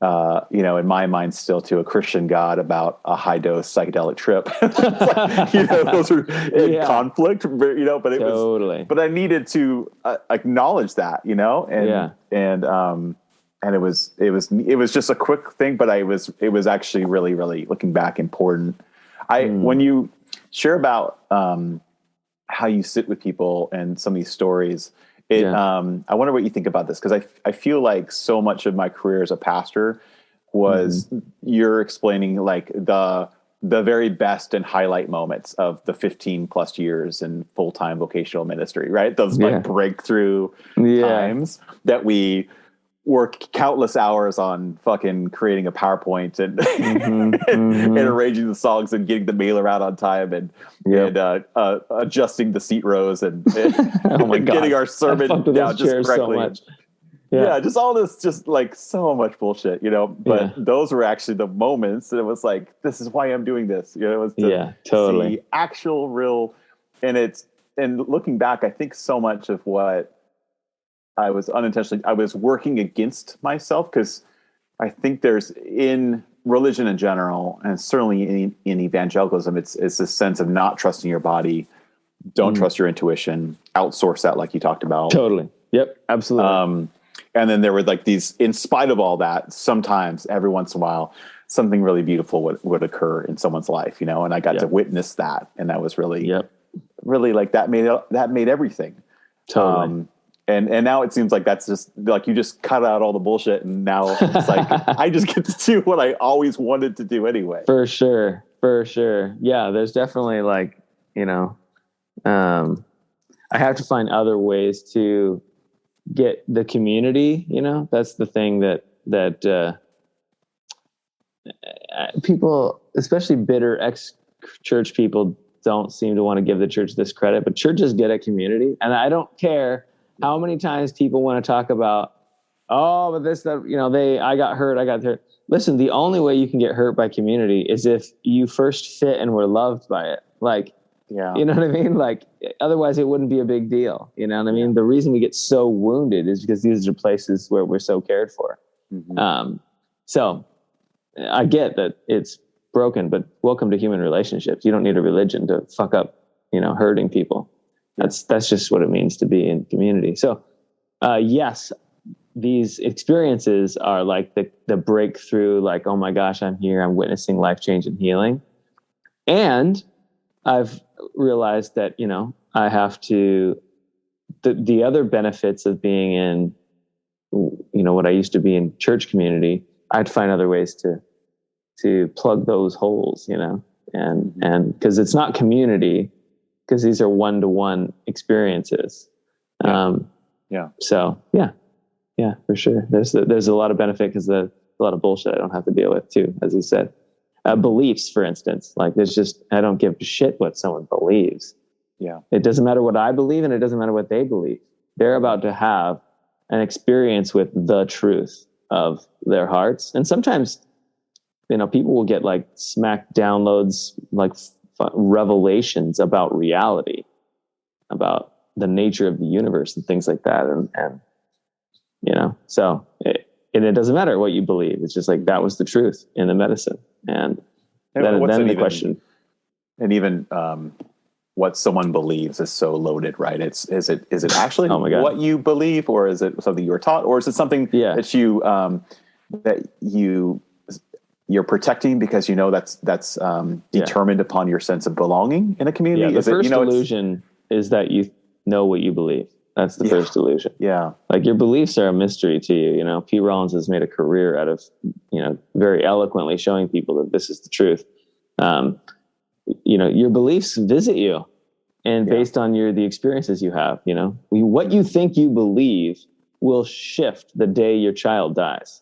in my mind still to a Christian God about a high dose psychedelic trip. Those are in conflict, but it was, but I needed to acknowledge that, and it was just a quick thing, but it was actually really, really, looking back, important. When you share about, how you sit with people and some of these stories, I wonder what you think about this, because I feel like so much of my career as a pastor was you're explaining like the very best and highlight moments of the 15 plus years in full-time vocational ministry, right? Those like breakthrough times that we work countless hours on fucking creating a PowerPoint and, and arranging the songs and getting the mailer out on time and adjusting the seat rows and getting our sermon down just correctly. So just all this, just like so much bullshit, but those were actually the moments that it was like, this is why I'm doing this. It was to see actual real, and looking back, I think so much of what I was working against myself, because I think there's, in religion in general, and certainly in evangelicalism, it's this sense of not trusting your body, don't trust your intuition, outsource that, like you talked about. Totally. Yep. Absolutely. And then there were like these, in spite of all that, sometimes every once in a while, something really beautiful would occur in someone's life, and I got to witness that. And that was really, really like that made everything. Totally. And now it seems like that's just like you just cut out all the bullshit, and now it's like I just get to do what I always wanted to do anyway. For sure. Yeah, there's definitely like, I have to find other ways to get the community. That's the thing that people, especially bitter ex-church people, don't seem to want to give the church this credit. But churches get a community, and I don't care how many times people want to talk about, but this, that, I got hurt. Listen, the only way you can get hurt by community is if you first fit and were loved by it. Like, you know what I mean? Like, otherwise it wouldn't be a big deal. You know what I mean? The reason we get so wounded is because these are places where we're so cared for. So I get that it's broken, but welcome to human relationships. You don't need a religion to fuck up, hurting people. That's just what it means to be in community. So, yes, these experiences are like the breakthrough, like, oh my gosh, I'm here, I'm witnessing life change and healing. And I've realized that, I have to, the other benefits of being in, what I used to be in church community, I'd find other ways to plug those holes, and because it's not community, because these are one-to-one experiences. So yeah, for sure. There's a lot of benefit, because there's a lot of bullshit I don't have to deal with too, as you said. Beliefs, for instance, like I don't give a shit what someone believes. Yeah. It doesn't matter what I believe, and it doesn't matter what they believe. They're about to have an experience with the truth of their hearts. And sometimes, people will get like smack downloads, like revelations about reality, about the nature of the universe and things like that. And so it doesn't matter what you believe. It's just like, that was the truth in the medicine. And then the question. And even what someone believes is so loaded, right? Is it actually what you believe, or is it something you were taught, or is it something that you you're protecting because that's determined upon your sense of belonging in a community. Yeah, the first illusion is that you know what you believe. That's the first illusion. Yeah. Like your beliefs are a mystery to you. You know, P. Rollins has made a career out of, very eloquently showing people that this is the truth. Your beliefs visit you, and based on the experiences you have, what you think you believe will shift the day your child dies.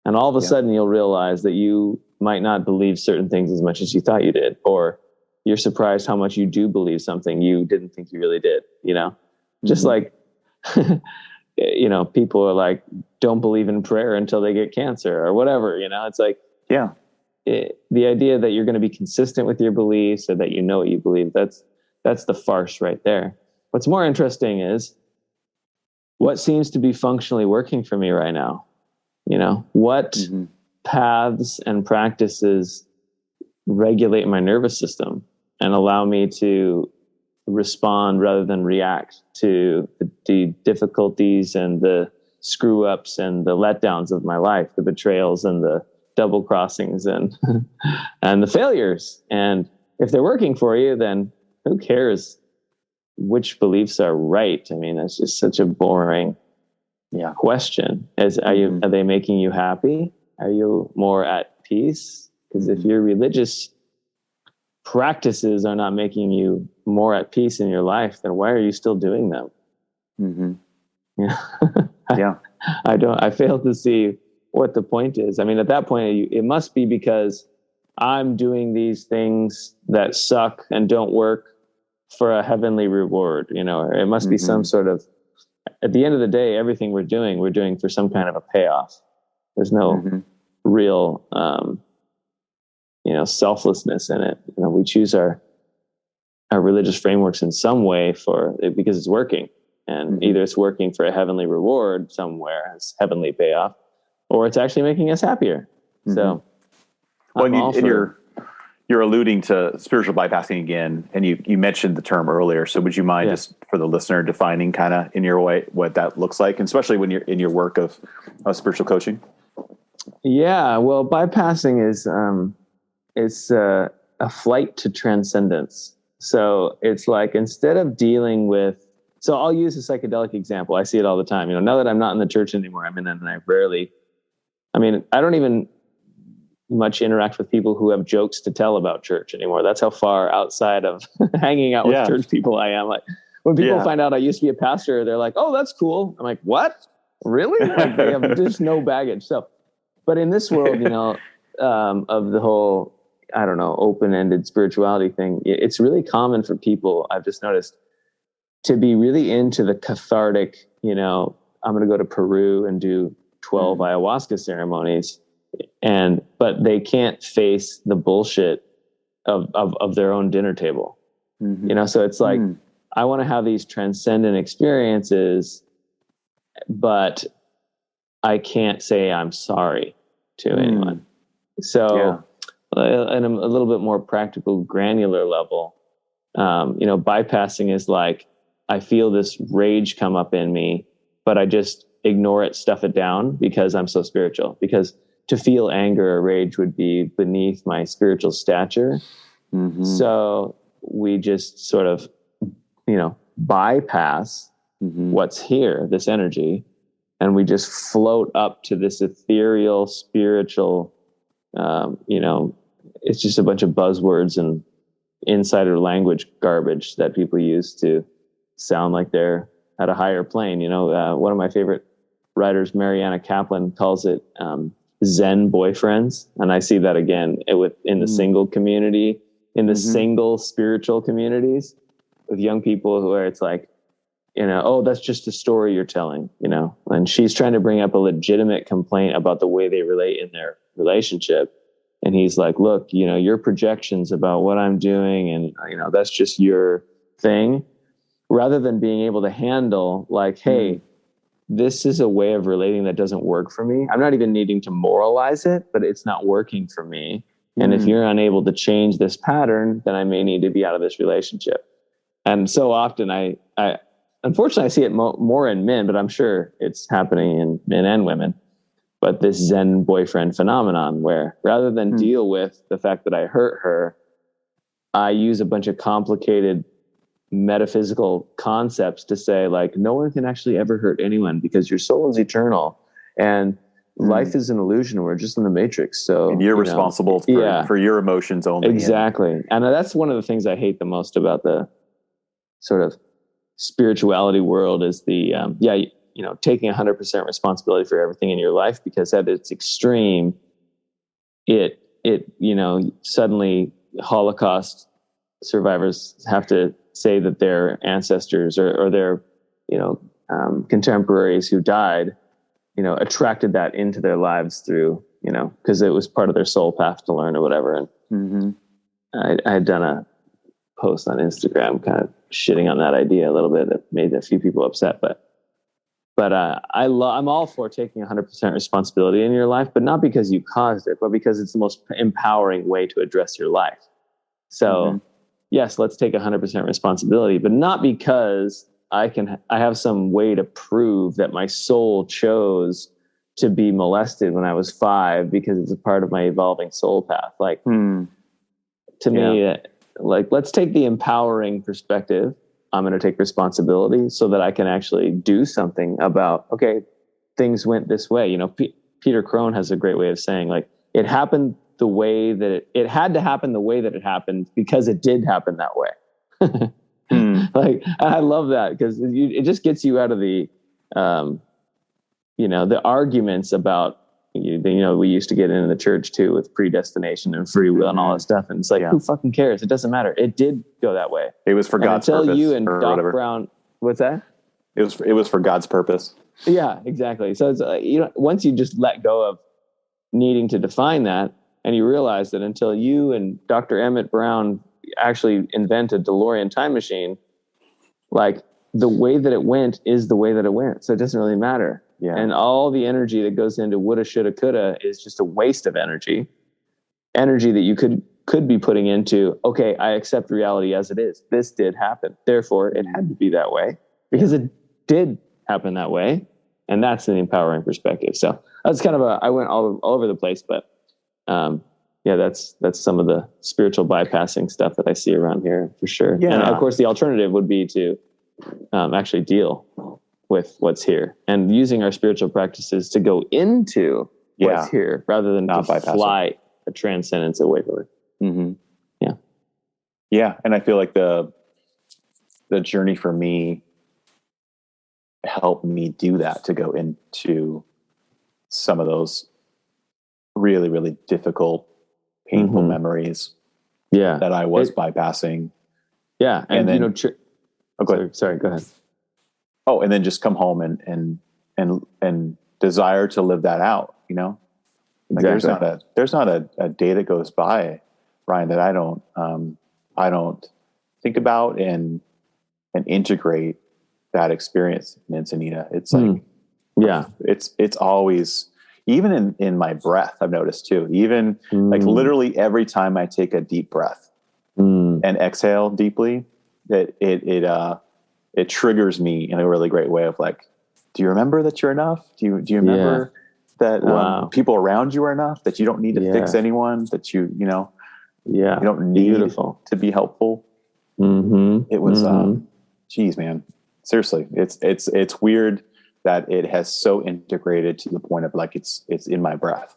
And all of a sudden you'll realize that you might not believe certain things as much as you thought you did, or you're surprised how much you do believe something you didn't think you really did, just like, people are like, don't believe in prayer until they get cancer or whatever, it's like, the idea that you're going to be consistent with your beliefs or that you know what you believe, that's the farce right there. What's more interesting is what seems to be functionally working for me right now. What paths and practices regulate my nervous system and allow me to respond rather than react to the difficulties and the screw ups and the letdowns of my life, the betrayals and the double crossings and and the failures. And if they're working for you, then who cares which beliefs are right? I mean, that's just such a boring question. Are they making you happy? Are you more at peace? Because if your religious practices are not making you more at peace in your life, then why are you still doing them? I fail to see what the point is. I mean, at that point, it must be because I'm doing these things that suck and don't work for a heavenly reward, or it must be some sort of, at the end of the day, everything we're doing for some kind of a payoff. There's no real, selflessness in it. We choose our religious frameworks in some way because it's working, and either it's working for a heavenly reward somewhere as heavenly payoff, or it's actually making us happier. So, you're alluding to spiritual bypassing again, and you mentioned the term earlier. So would you mind just for the listener defining kind of in your way what that looks like, and especially when you're in your work of spiritual coaching? Yeah, well, bypassing is it's a flight to transcendence. So it's like, instead of dealing with, so I'll use a psychedelic example. I see it all the time. Now that I'm not in the church anymore, I don't even much interact with people who have jokes to tell about church anymore. That's how far outside of hanging out with church people I am. Like, when people find out I used to be a pastor, they're like, "Oh, that's cool." I'm like, "What? Really?" Like, they have just no baggage. So, but in this world, of the whole, open-ended spirituality thing, it's really common for people, I've just noticed, to be really into the cathartic, I'm going to go to Peru and do 12 ayahuasca ceremonies. But they can't face the bullshit of their own dinner table. So it's like, I want to have these transcendent experiences, but I can't say I'm sorry to anyone. So on a little bit more practical, granular level, bypassing is like, I feel this rage come up in me, but I just ignore it, stuff it down, because I'm so spiritual. Because to feel anger or rage would be beneath my spiritual stature. So we just sort of, bypass what's here, this energy, and we just float up to this ethereal, spiritual, it's just a bunch of buzzwords and insider language garbage that people use to sound like they're at a higher plane. One of my favorite writers, Mariana Kaplan, calls it Zen boyfriends. And I see that again in the single community, in the single spiritual communities with young people where it's like, oh, that's just a story you're telling, and she's trying to bring up a legitimate complaint about the way they relate in their relationship. And he's like, look, your projections about what I'm doing, and, that's just your thing, rather than being able to handle like, hey, this is a way of relating that doesn't work for me. I'm not even needing to moralize it, but it's not working for me. And if you're unable to change this pattern, then I may need to be out of this relationship. And so often I unfortunately, I see it more in men, but I'm sure it's happening in men and women. but this Zen boyfriend phenomenon where rather than deal with the fact that I hurt her, I use a bunch of complicated metaphysical concepts to say, like, no one can actually ever hurt anyone because your soul is eternal and life is an illusion. We're just in the matrix. So and you're responsible for your emotions only. Exactly. And that's one of the things I hate the most about the sort of spirituality world is the, taking 100% responsibility for everything in your life, because at its extreme, it suddenly Holocaust survivors have to say that their ancestors or their, contemporaries who died, attracted that into their lives through, because it was part of their soul path to learn or whatever. And I had done a post on Instagram kind of shitting on that idea a little bit that made a few people upset, but I'm all for taking 100% responsibility in your life, but not because you caused it, but because it's the most empowering way to address your life. So yes, let's take 100% responsibility, but not because I have some way to prove that my soul chose to be molested when I was 5 because it's a part of my evolving soul path. Like to me, let's take the empowering perspective. I'm going to take responsibility so that I can actually do something about, okay, things went this way. Peter Crone has a great way of saying, like, it happened the way that it had to happen the way that it happened because it did happen that way. Like, I love that because it just gets you out of the, the arguments about, we used to get into the church too with predestination and free will and all that stuff. And it's like, who fucking cares? It doesn't matter. It did go that way. It was for God's purpose. Until you and Doc whatever. Brown, what's that? It was for God's purpose. Yeah, exactly. So it's once you just let go of needing to define that, and you realize that until you and Dr. Emmett Brown actually invented DeLorean time machine, like, the way that it went is the way that it went. So it doesn't really matter. Yeah. And all the energy that goes into woulda, shoulda, coulda is just a waste of energy that you could be putting into, okay, I accept reality as it is. This did happen. Therefore, it had to be that way because it did happen that way. And that's an empowering perspective. So that's kind of I went all over the place, but that's some of the spiritual bypassing stuff that I see around here for sure. Yeah. And of course, the alternative would be to actually deal with what's here and using our spiritual practices to go into what's here rather than not to fly a transcendence away from it. Yeah. And I feel like the journey for me helped me do that, to go into some of those really, really difficult, painful memories that I was bypassing. Yeah. And then, sorry, go ahead. Oh, and then just come home and desire to live that out, Like, exactly. There's not a day that goes by, Ryan, that I don't think about and integrate that experience in Encinitas. It's like, it's always, even in my breath, I've noticed too, even like literally every time I take a deep breath and exhale deeply, it triggers me in a really great way of like, do you remember that you're enough? Do you remember that people around you are enough, that you don't need to fix anyone, that you don't need to be helpful. It was, geez, man, seriously, it's weird that it has so integrated to the point of like, it's in my breath.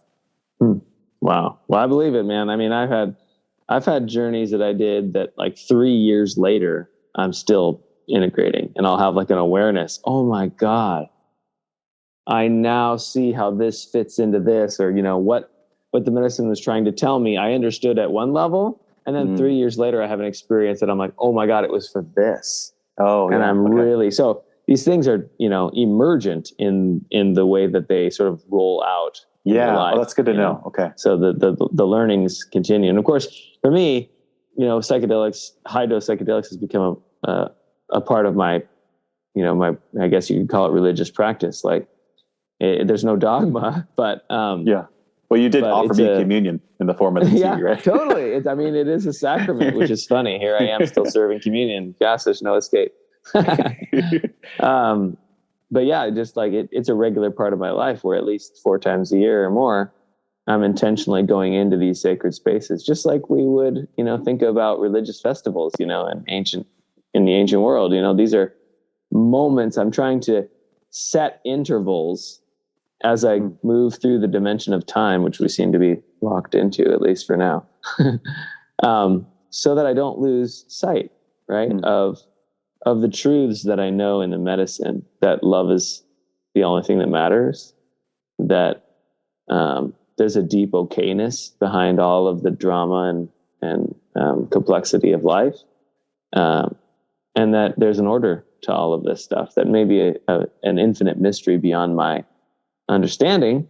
Wow. Well, I believe it, man. I mean, I've had journeys that I did that like 3 years later, I'm still integrating, and I'll have like an awareness. Oh my God, I now see how this fits into this, or, what the medicine was trying to tell me. I understood at one level. And then 3 years later, I have an experience that I'm like, oh my God, it was for this. Oh, yeah. And I'm really, so these things are, emergent in the way that they sort of roll out. Yeah. Well, that's good to know. Okay. So the learnings continue. And of course, for me, psychedelics, high dose psychedelics has become a part of my, I guess you could call it religious practice. Like, there's no dogma, but well, you did offer me communion in the form of the tea, right? Totally. It is a sacrament, which is funny. Here I am still serving communion. Gosh, there's no escape. but yeah, just like it's a regular part of my life where at least 4 times a year or more, I'm intentionally going into these sacred spaces, just like we would, think about religious festivals, in the ancient world. These are moments. I'm trying to set intervals as I move through the dimension of time, which we seem to be locked into, at least for now, so that I don't lose sight, right, of the truths that I know in the medicine, that love is the only thing that matters, that there's a deep okayness behind all of the drama and complexity of life, and that there's an order to all of this stuff that may be an infinite mystery beyond my understanding,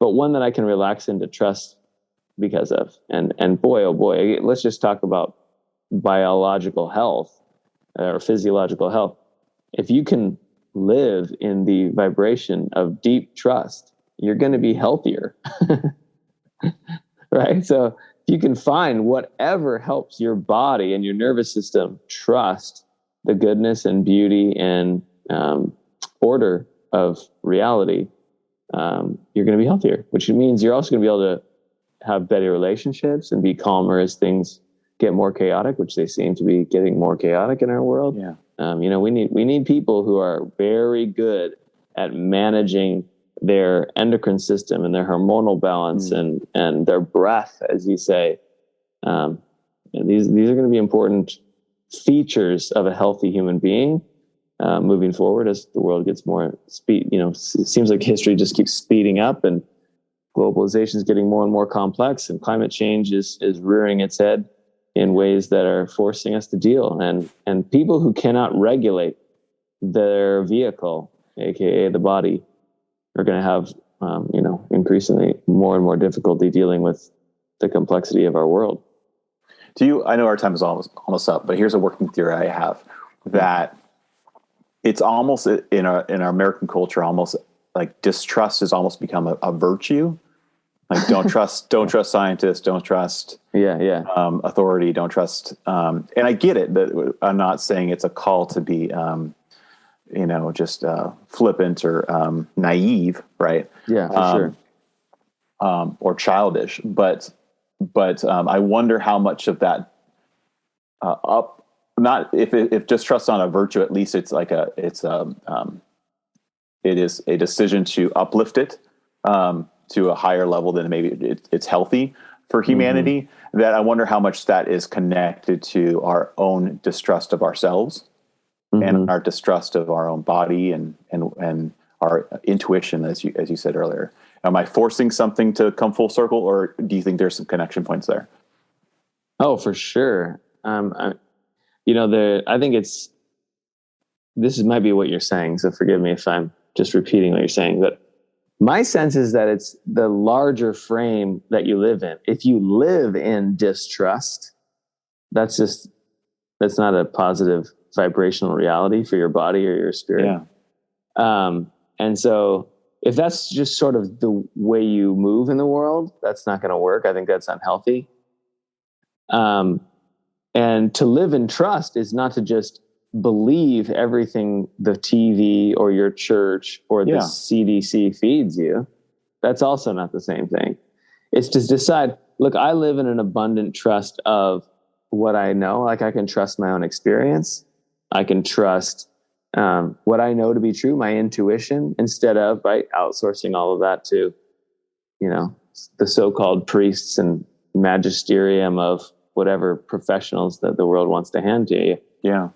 but one that I can relax into trust because of. And boy, oh boy, let's just talk about biological health or physiological health. If you can live in the vibration of deep trust, you're going to be healthier. Right? So if you can find whatever helps your body and your nervous system trust the goodness and beauty and order of reality, you're going to be healthier, which means you're also going to be able to have better relationships and be calmer as things get more chaotic, which they seem to be getting more chaotic in our world. Yeah. We need people who are very good at managing their endocrine system and their hormonal balance and their breath, as you say. These are going to be important features of a healthy human being moving forward as the world gets more speed. It seems like history just keeps speeding up, and globalization is getting more and more complex, and climate change is rearing its head in ways that are forcing us to deal. And people who cannot regulate their vehicle, aka the body, are going to have increasingly more and more difficulty dealing with the complexity of our world. I know our time is almost up, but here's a working theory I have, that it's almost in our American culture, almost like distrust has almost become a virtue. Like don't trust scientists, don't trust authority, don't trust. And I get it, that I'm not saying it's a call to be just flippant or naive, right? Yeah, for sure. Or childish, but I wonder how much of that not if distrust's not a virtue, at least it is a decision to uplift it to a higher level than maybe it's healthy for humanity. That I wonder how much that is connected to our own distrust of ourselves and our distrust of our own body and our intuition, as you said earlier. Am I forcing something to come full circle, or do you think there's some connection points there? Oh, for sure. I think this might be what you're saying, so forgive me if I'm just repeating what you're saying, but my sense is that it's the larger frame that you live in. If you live in distrust, that's not a positive vibrational reality for your body or your spirit. Yeah. And so if that's just sort of the way you move in the world, that's not going to work. I think that's unhealthy. And to live in trust is not to just believe everything the TV or your church or the CDC feeds you. That's also not the same thing. It's to decide, look, I live in an abundant trust of what I know. Like I can trust my own experience. I can trust what I know to be true, my intuition, instead of outsourcing all of that to, the so-called priests and magisterium of whatever professionals that the world wants to hand to you. Yeah.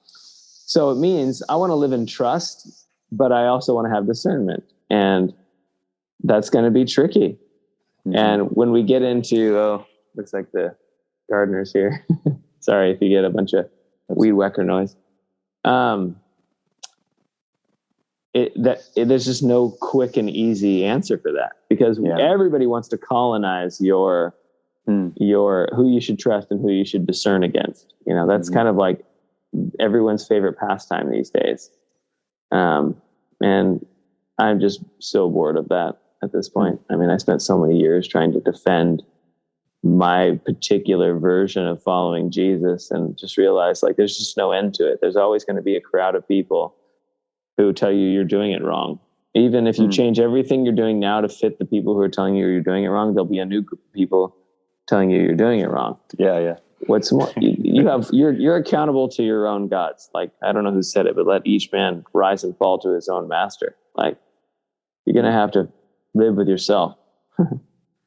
So it means I want to live in trust, but I also want to have discernment, and that's going to be tricky. And when we get into, looks like the gardeners here. Sorry if you get a bunch of weed whacker noise. There's just no quick and easy answer for that, because everybody wants to colonize your who you should trust and who you should discern against. That's kind of like everyone's favorite pastime these days. And I'm just so bored of that at this point. I mean, I spent so many years trying to defend my particular version of following Jesus, and just realized there's just no end to it. There's always going to be a crowd of people who tell you you're doing it wrong. Even if you change everything you're doing now to fit the people who are telling you you're doing it wrong, there'll be a new group of people telling you you're doing it wrong. Yeah. What's more, you're accountable to your own gods. Like, I don't know who said it, but let each man rise and fall to his own master. Like, you're going to have to live with yourself.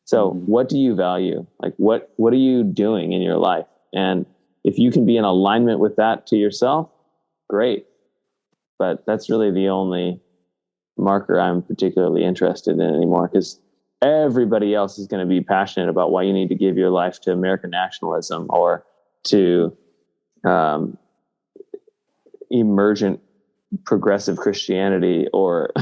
So what do you value? Like, what are you doing in your life? And if you can be in alignment with that to yourself, great. But that's really the only marker I'm particularly interested in anymore, because everybody else is going to be passionate about why you need to give your life to American nationalism or to emergent progressive Christianity, or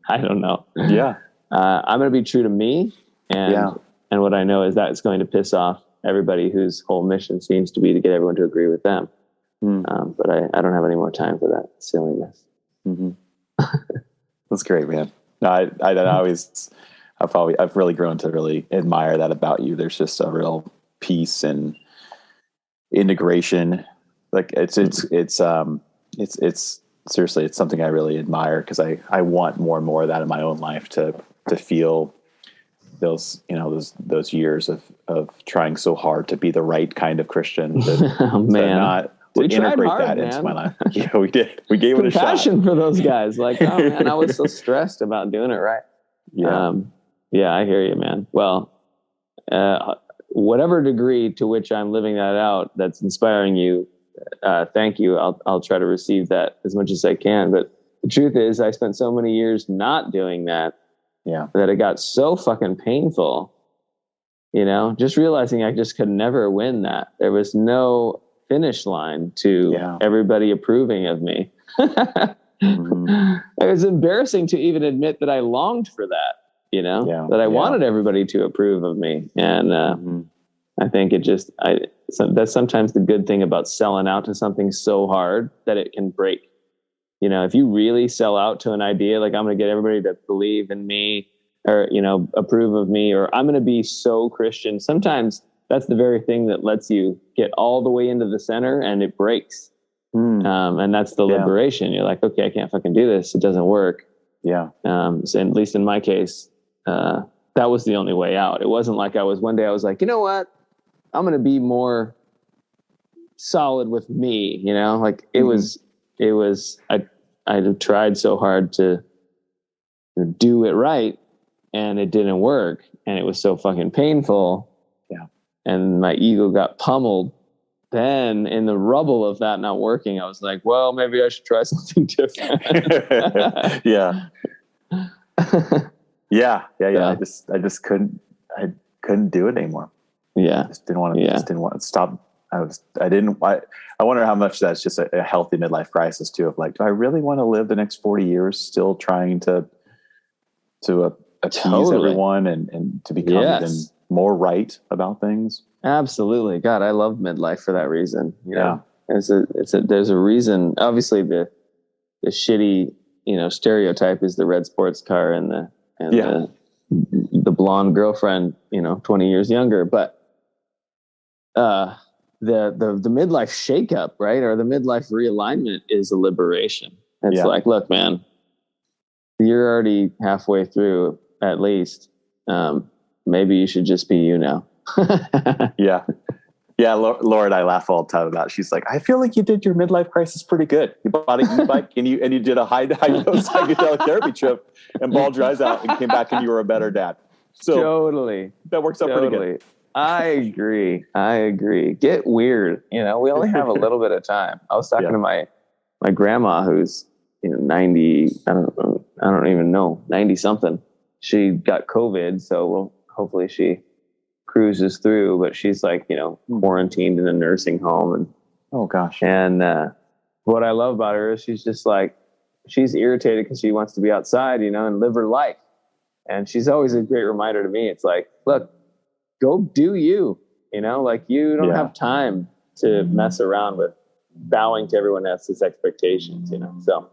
I don't know. Yeah. I'm going to be true to me. And what I know is that it's going to piss off everybody whose whole mission seems to be to get everyone to agree with them. But I don't have any more time for that silliness. That's great, man. No, I've really grown to really admire that about you. There's just a real peace and integration. Like it's seriously, it's something I really admire, because I want more and more of that in my own life, to feel those years of trying so hard to be the right kind of Christian. To integrate hard, that man. into my life. Yeah, we did. We gave it a shot. Compassion for those guys. Like, oh man, I was so stressed about doing it right. Yeah, I hear you, man. Well, whatever degree to which I'm living that out, that's inspiring you, thank you. I'll try to receive that as much as I can. But the truth is, I spent so many years not doing that, that it got so fucking painful. Just realizing I just could never win that. There was no finish line to everybody approving of me. It was embarrassing to even admit that I longed for that, that I wanted everybody to approve of me. And I think that's sometimes the good thing about selling out to something so hard that it can break. If you really sell out to an idea, like I'm going to get everybody to believe in me, or, approve of me, or I'm going to be so Christian, sometimes that's the very thing that lets you get all the way into the center and it breaks. And that's the liberation. You're like, okay, I can't fucking do this. It doesn't work. So at least in my case, that was the only way out. It wasn't like one day I was like, you know what? I'm going to be more solid with me, like it was, I tried so hard to do it right, and it didn't work. And it was so fucking painful. And my ego got pummeled. Then in the rubble of that not working, I was like, well, maybe I should try something different. Yeah. I just couldn't do it anymore. I just didn't want to stop. I wonder how much that's just a healthy midlife crisis too, of like, do I really want to live the next 40 years still trying to appease everyone and to become even more right about things? Absolutely. God, I love midlife for that reason. There's a reason. Obviously the shitty, stereotype is the red sports car and the blonde girlfriend, 20 years younger, but the midlife shakeup, right? Or the midlife realignment is a liberation. It's like, look, man, you're already halfway through at least. Maybe you should just be you now. Laura and I laugh all the time about it. She's like, I feel like you did your midlife crisis pretty good. You bought an e-bike and you did a high dose psychedelic therapy trip and bawled your eyes out and came back and you were a better dad. So totally, that works out pretty good. I agree. Get weird. We only have a little bit of time. I was talking to my grandma, who's 90. I don't even know, 90 something. She got COVID, so hopefully she cruises through, but she's like, quarantined in a nursing home. And oh gosh. And what I love about her is she's just like, she's irritated because she wants to be outside, and live her life. And she's always a great reminder to me. It's like, look, go do you, like you don't have time to mess around with bowing to everyone else's expectations, So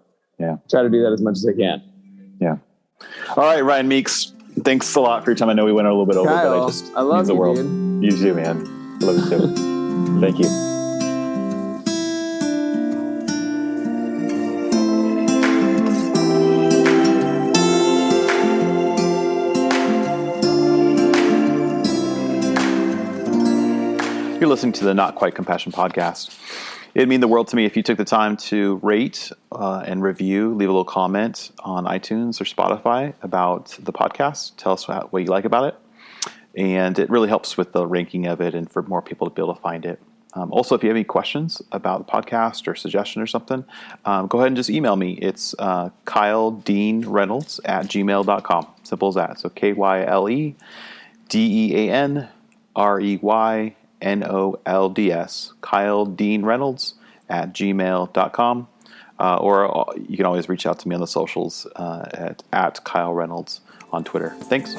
try to do that as much as I can. All right, Ryan Meeks, thanks a lot for your time. I know we went a little bit over, Kyle, but I love you, dude. You too, man. I love you too. Thank you. You're listening to the Not Quite Compassion podcast. It'd mean the world to me if you took the time to rate and review, leave a little comment on iTunes or Spotify about the podcast. Tell us what you like about it. And it really helps with the ranking of it and for more people to be able to find it. Also, if you have any questions about the podcast or suggestion or something, go ahead and just email me. It's KyleDeanReynolds@gmail.com. Simple as that. So KyleDeanReynolds, KyleDeanReynolds@gmail.com. Or you can always reach out to me on the socials at Kyle Reynolds on Twitter. Thanks.